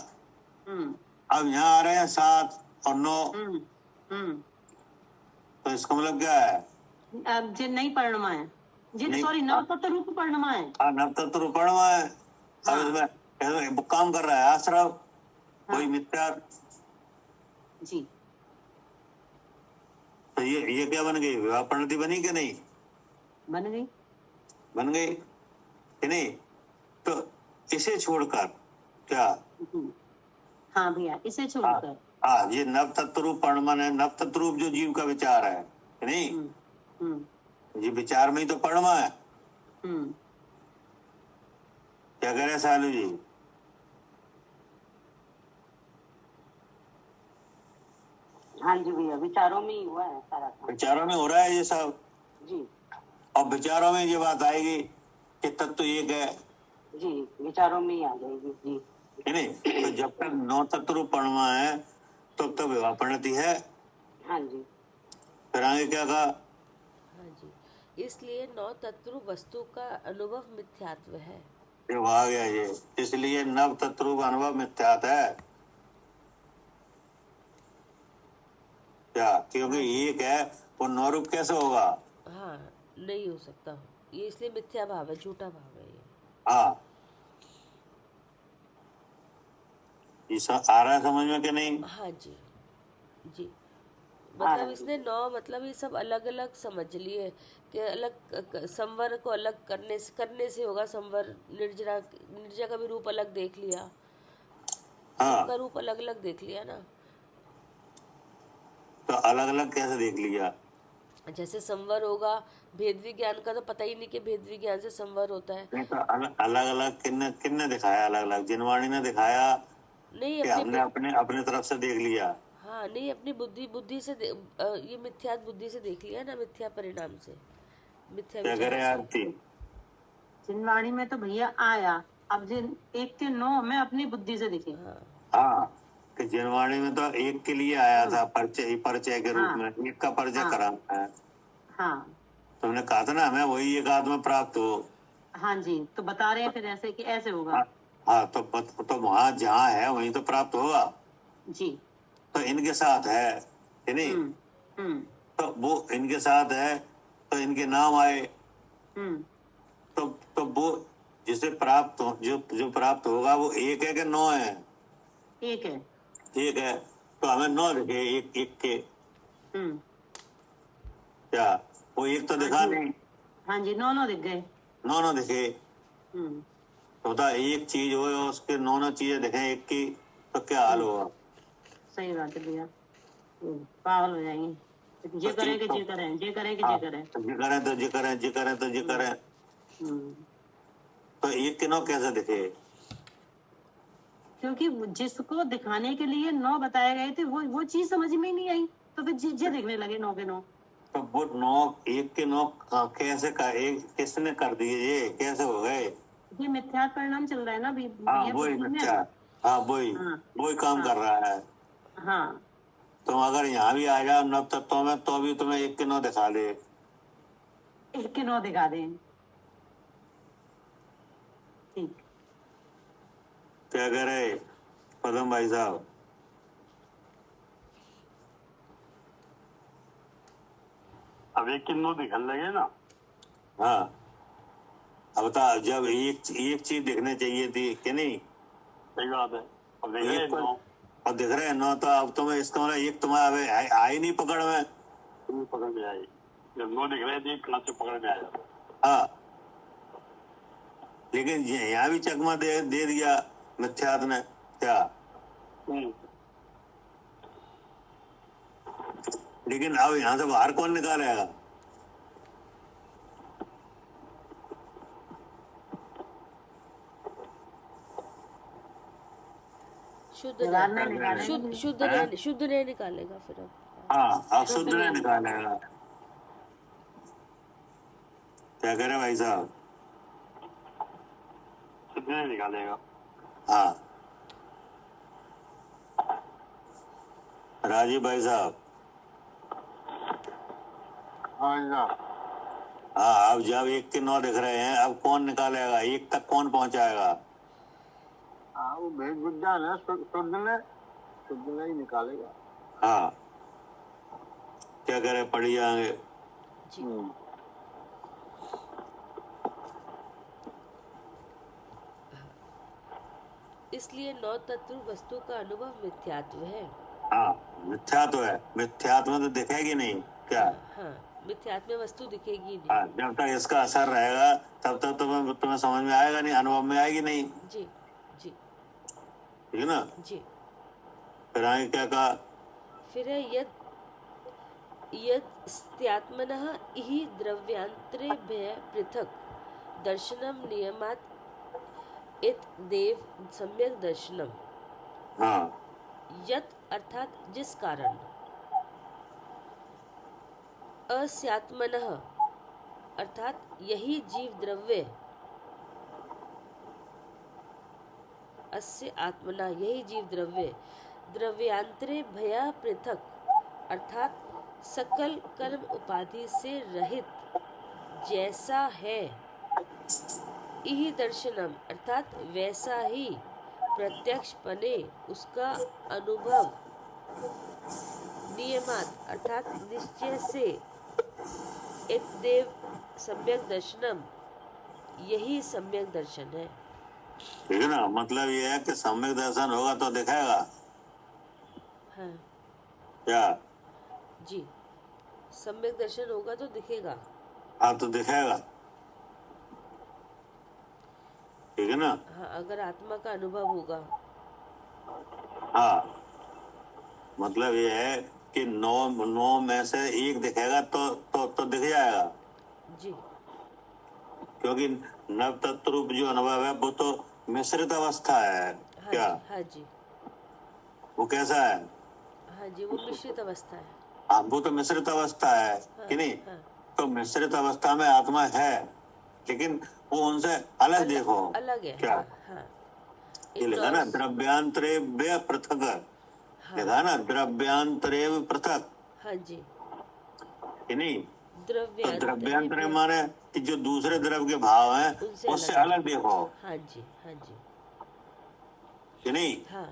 S4: हम्म
S1: अब यहाँ आ रहे हैं 7 और 9,
S4: हम्म हम्म
S1: तो इसका मतलब क्या है?
S4: अब जिन नहीं परिणमा है, जिन
S1: नहीं।
S4: सॉरी नव तत्व रूप परिणमा है।
S1: हाँ, नव तत्व रूप पढ़वा है। अब
S4: हाँ।
S1: इसमें काम कर रहा है आश्रम, कोई
S4: हाँ।
S1: मिथ्या।
S4: जी।
S1: तो ये क्या बन गई? विवाह परिणति बनी कि नहीं?
S4: बन गई।
S1: बन गई कि नहीं? तो इसे छोड़कर क्या?
S4: हाँ भैया, इसे छोड़कर।
S1: हाँ, ये नव तत्व रूप परणमन है। नव तत्व रूप जो जीव का विचार है कि नहीं, ये विचार में ही तो परमा है। क्या कह रहे हैं सालू जी?
S3: हाँ जी भैया, विचारों में ही हुआ है सारा काम।
S1: विचारों में हो रहा है ये सब।
S3: जी
S1: और विचारों में ये बात आएगी कि तत्व एक है
S3: जी, विचारों में ही आ जाएगी जी।
S1: कि नहीं? तो जब तक नौ तत्व रूप परमा है तब तक विवाह परिणति है।
S3: हाँ जी।
S1: फिर आगे क्या कहा?
S2: हाँ जी, इसलिए नौ तत्व वस्तु का अनुभव मिथ्यात्व है।
S1: ये वो आ गया ये, इसलिए नव तत्व रूप अनुभव मिथ्यात है। क्या? क्योंकि एक है, वो नौ रूप कैसे होगा?
S2: हाँ, नहीं हो सकता हो, ये इसलिए मिथ्या भाव है, झूठा भाव है ये।
S1: हाँ, ये सब आ रहा है समझ में कि नहीं?
S2: हाँ जी जी, मतलब इसने नौ मतलब ये सब अलग अलग समझ लिए कि अलग संवर को अलग करने से होगा संवर। निर्जरा का भी रूप अलग देख लिया, सबका रूप अलग अलग देख लिया ना।
S1: तो अलग अलग कैसे देख लिया?
S2: जैसे संवर होगा, भेद विज्ञान का तो पता ही नहीं कि भेद विज्ञान से संवर होता है।
S1: नहीं, तो अलग अलग किन्ने किन्ने दिखाया? अलग अलग जिनवाणी ने दिखाया
S2: नहीं,
S1: कि हमने अपने अपने तरफ से देख लिया?
S2: हाँ नहीं, अपनी बुद्धि से ये मिथ्या बुद्धि से देख लिया ना, मिथ्या परिणाम से, मिथ्या
S1: क्या
S2: विचार
S1: करे
S2: से।
S1: आरती?
S4: जिनवाणी में तो भैया आया, अब जिन एक के नौ में अपनी बुद्धि से दिखे।
S1: हाँ, कि जिनवाणी में तो एक के लिए आया था, परिचय के रूप में एक का परिचय कराना है।
S4: हाँ
S1: तुमने कहा था ना हमें वही एक आत्मा प्राप्त हो।
S4: हाँ जी, तो बता रहे हैं फिर ऐसे कि ऐसे होगा।
S1: हाँ, तो वहां जहाँ है वहीं तो प्राप्त होगा।
S4: जी।
S1: तो इनके साथ है कि नहीं? तो वो इनके साथ है तो इनके नाम आए। तो वो जिसे प्राप्त हो, जो प्राप्त होगा वो एक है कि नौ है?
S4: एक है।
S1: एक है, तो हमें नौ दिखे एक एक के। क्या वो एक तो दिखा नहीं?
S4: हाँ जी, नौ नौ दिख गए।
S1: नौ नौ दिखे तो बता, एक चीज हो उसके नौ नौ चीजें दिखे एक की, तो क्या हाल होगा?
S4: सही बात है भैया, पागल हो जाएंगे। जे करें कि जे करें, जे करें कि जे करें।
S1: जे करें तो जे करें, जे करें तो जे करें। तो एक के नौ कैसे दिखे?
S4: क्योंकि जिसको दिखाने के लिए नौ बताए गए थे वो चीज समझ में ही नहीं आई, तो फिर जे देखने लगे नौ के नौ।
S1: तो वो नौ एक के नौ कैसे एक किसने कर दिए? ये कैसे हो गए?
S4: ये मिथ्या परिणाम चल रहा है ना अभी।
S1: हाँ, वही मिथ्या। हाँ, वही काम कर रहा है।
S4: हाँ,
S1: तुम अगर यहाँ भी आ जाओ नव तत्वों में तो भी तुम्हें एक के नौ दिखा दे।
S4: एक के नौ दिखा दें। ठीक।
S1: क्या कह रहे पदम भाई साहब?
S6: अब एक किन्नो दिखने लगे ना।
S1: हाँ, अब बता, जब एक चीज दिखने चाहिए थी कि नहीं,
S6: सही बात है। अब देख रहे हैं
S1: एक पर,
S6: नौ
S1: और दिख रहे हैं 9, तो अब तुम्हें इसका मतलब एक तुम्हारा अभी आई नहीं पकड़ में।
S6: तुम्हें पकड़ में आई, जब नौ दिख रहे थे कहाँ से पकड़ में आया।
S1: हाँ, लेकिन यहाँ भी चकमा दे दिया मिथ्यात्व ने, क्या? लेकिन अब यहाँ से बाहर कौन निकालेगा?
S2: शुद्ध
S5: निकालने
S2: नहीं
S5: निकालेंगे।
S2: शुद्ध नहीं निकालेगा फिर अब।
S1: हाँ, अब शुद्ध नहीं निकालेगा। क्या करे भाई साहब?
S6: शुद्ध नहीं निकालेगा।
S1: हाँ, राजीव भाई साहब।
S6: हाँ,
S1: हाँ, अब जब 1 के 9 दिख रहे हैं, अब कौन निकालेगा? 1 तक कौन पहुंचाएगा?
S6: वो भेद विज्ञान है, शुद्ध नहीं निकालेगा।
S1: हाँ, क्या करे, पढ़ जाएंगे।
S2: जी। इसलिए 9 तत्व वस्तु का अनुभव मिथ्यात्व है।
S1: हाँ, मिथ्यात्व है। मिथ्यात्व में तो दिखेगी नहीं, क्या?
S2: हाँ, मिथ्यात्व में वस्तु दिखेगी नहीं।
S1: हाँ, जब तक इसका असर रहेगा तब तक तुम्हें समझ में आएगा नहीं, अनुभव में आएगी नहीं,
S2: जी जी
S1: ठीक है ना?
S2: जी।
S1: फिर आगे क्या कहा?
S2: फिर है यद स्त्यात्मनः इहि द्रव्यांतरेभ्यः पृथक् दर्शनम नियमात् इत देव सम्यक दर्शनम।
S1: हाँ,
S2: यत अर्थात जिस कारण, अस्यात्मनः अर्थात यही जीव द्रव्य, अस्य आत्मना यही जीव द्रव्य, द्रव्यांतरे भया पृथक अर्थात सकल कर्म उपाधि से रहित जैसा है, इही दर्शनम अर्थात वैसा ही प्रत्यक्ष पने उसका अनुभव, नियमात अर्थात निश्चय से, इतदेव सम्यक दर्शनम यही सम्यक दर्शन है।
S1: ठीक है ना? मतलब ये है कि सम्यक दर्शन होगा तो दिखेगा,
S2: हाँ
S1: क्या?
S2: जी, सम्यक दर्शन होगा तो दिखेगा।
S1: हाँ, तो दिखेगा, ठीक है ना?
S2: हाँ, अगर आत्मा का अनुभव होगा।
S1: हाँ, मतलब ये है कि 9 में से 1 दिखेगा तो दिख जाएगा,
S2: जी
S1: क्योंकि नव तत्व रूप जो अनुभव है वो तो मिश्रित अवस्था है,
S2: हाँ
S1: क्या?
S2: जी हाँ जी
S1: वो कैसा है?
S2: हाँ जी, वो मिश्रित अवस्था है।
S1: हाँ, वो तो मिश्रित अवस्था है,
S2: हाँ,
S1: कि नहीं?
S2: हाँ,
S1: तो मिश्रित अवस्था में आत्मा है, लेकिन वो उनसे अलग देखो,
S2: अलग है।
S1: क्या?
S2: हाँ हाँ,
S1: ये लिखा ना, द्रव्यांतरे पृथक, लिखा ना, द्रव्यांतरे पृथक,
S2: हाँ जी,
S1: कि नहीं? तो
S2: द्रव्यांतर
S1: द्रव्यांतरे माने कि जो दूसरे द्रव्य के भाव हैं
S2: उनसे
S1: उससे
S2: अलग
S1: अलग देखो,
S2: हाँ जी हाँ जी
S1: कि नहीं?
S2: हाँ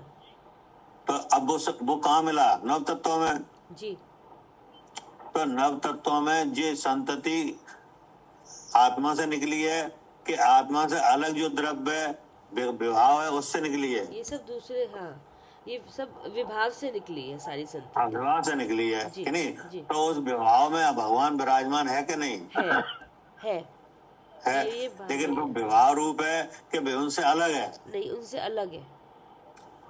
S1: तो अब वो कहाँ मिला? नव तत्वों में।
S2: जी
S1: तो नव तत्वों में ये संतति आत्मा से निकली है कि आत्मा से अलग जो द्रव्य विभाव है उससे निकली है?
S2: ये सब दूसरे, हाँ ये सब विभाव से निकली है सारी
S1: हाँ,
S2: संतति।
S1: विभाव से निकली है,
S2: जी,
S1: कि नहीं?
S2: जी।
S1: तो उस विभाव में भगवान विराजमान है कि नहीं?
S2: है
S1: है,
S2: ये बात
S1: लेकिन
S2: है।
S1: वो विभाव रूप है कि वे उनसे अलग है,
S2: नहीं, उनसे अलग है।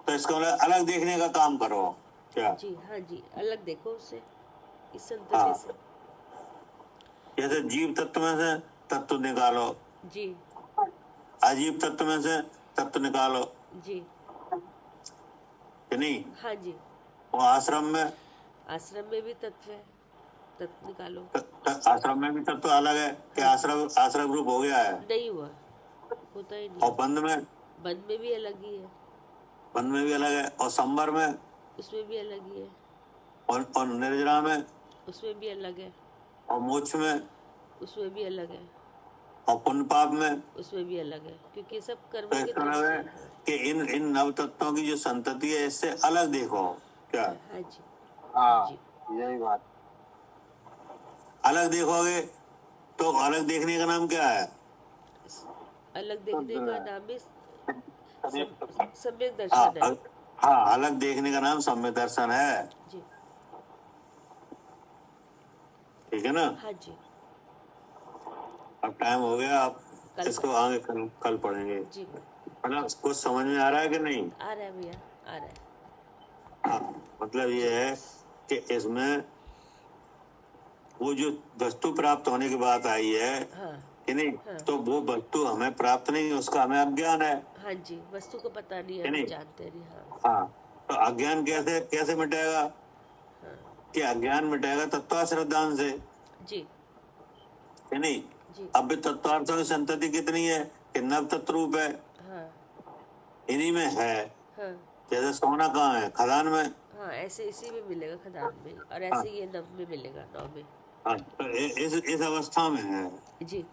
S1: तो इसको अलग देखने का काम करो, क्या?
S2: जी हाँ जी, अलग देखो उससे, इस
S1: हाँ।
S2: संतति से।
S1: जैसे जीव तत्व में से तत्व निकालो,
S2: जी
S1: अजीव तत्व में से तत्व निकालो,
S2: जी
S1: कि नहीं?
S2: हाँ जी,
S1: वो आश्रम
S2: आश्रम में भी तत्व है, तत्व निकालो।
S1: आश्रम में भी तत्व अलग है कि आश्रम रूप हो गया है,
S2: नहीं हुआ, होता ही
S1: और
S2: नहीं।
S1: बंद
S2: बंद में भी अलग ही है,
S1: बंद में भी अलग है, और संबर में,
S2: उसमें भी अलग ही है,
S1: और निर्जरा में,
S2: उसमें भी अलग है,
S1: और मोक्ष में,
S2: उसमें भी अलग है,
S1: और पुण्य पाप में।
S2: उसमें भी अलग है, क्योंकि सब
S1: तो
S2: कर्मों के
S1: इसका
S2: तरफ
S1: मतलब
S2: से
S1: है
S2: है।
S1: कि इन नव तत्वों की जो संतति है इससे अलग देखो, क्या?
S2: हाँ जी
S6: हाँ,
S2: जी
S6: यही बात।
S1: अलग देखोगे तो अलग देखने का नाम क्या है?
S2: अलग देखने का नाम भी सम्यक
S1: हाँ
S2: दर्शन है।
S1: हाँ, अलग देखने का नाम सम्यक दर्शन है।
S2: जी।
S1: ठीक है ना?
S2: हाँ जी।
S1: अब टाइम हो गया, आप
S2: कल
S1: इसको आगे कल पढ़ेंगे।
S2: जी
S1: मतलब कुछ समझ में आ रहा है कि नहीं?
S2: आ रहा है भैया, आ रहा है।
S1: हाँ, मतलब ये है कि इसमें वो जो वस्तु प्राप्त होने की बात आई है
S2: हाँ
S1: कि नहीं,
S2: हाँ
S1: तो वो वस्तु हमें प्राप्त नहीं, उसका हमें अज्ञान है
S2: हाँ जी, वस्तु को पता नहीं है,
S1: कि
S2: हम
S1: नहीं?
S2: जानते नहीं। हाँ
S1: हाँ, तो अज्ञान कैसे कैसे मिटेगा?
S2: हाँ
S1: कि अज्ञान मिटेगा तत्वाश्रद्धान से,
S2: जी
S1: कि नहीं?
S2: जी।
S1: अब भी तत्वार्थों की संतति कितनी है कि नव तत्व रूप है,
S2: हाँ
S1: इन्हीं में है।
S2: हाँ
S1: जैसे सोना कहाँ है? खदान में।
S2: हाँ, ऐसे इसी में मिलेगा खदान में, और
S1: हाँ
S2: ऐसे ये नव में मिलेगा, नौ में।
S1: हाँ, तो इस अवस्था में है।
S2: जी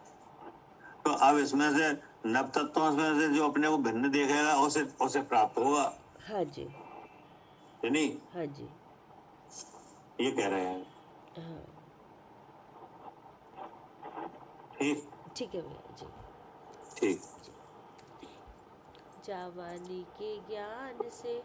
S1: तो अब इसमें से नव तत्वों में से जो अपने को भिन्न देखेगा उसे उसे प्राप्त होगा,
S2: हाँ जी
S1: कि नहीं?
S2: हाँ जी
S1: ये कह रहे हैं।
S2: हाँ।
S1: ठीक
S2: ठीक है भैया जी।
S1: ठीक।
S2: जावानी के ज्ञान से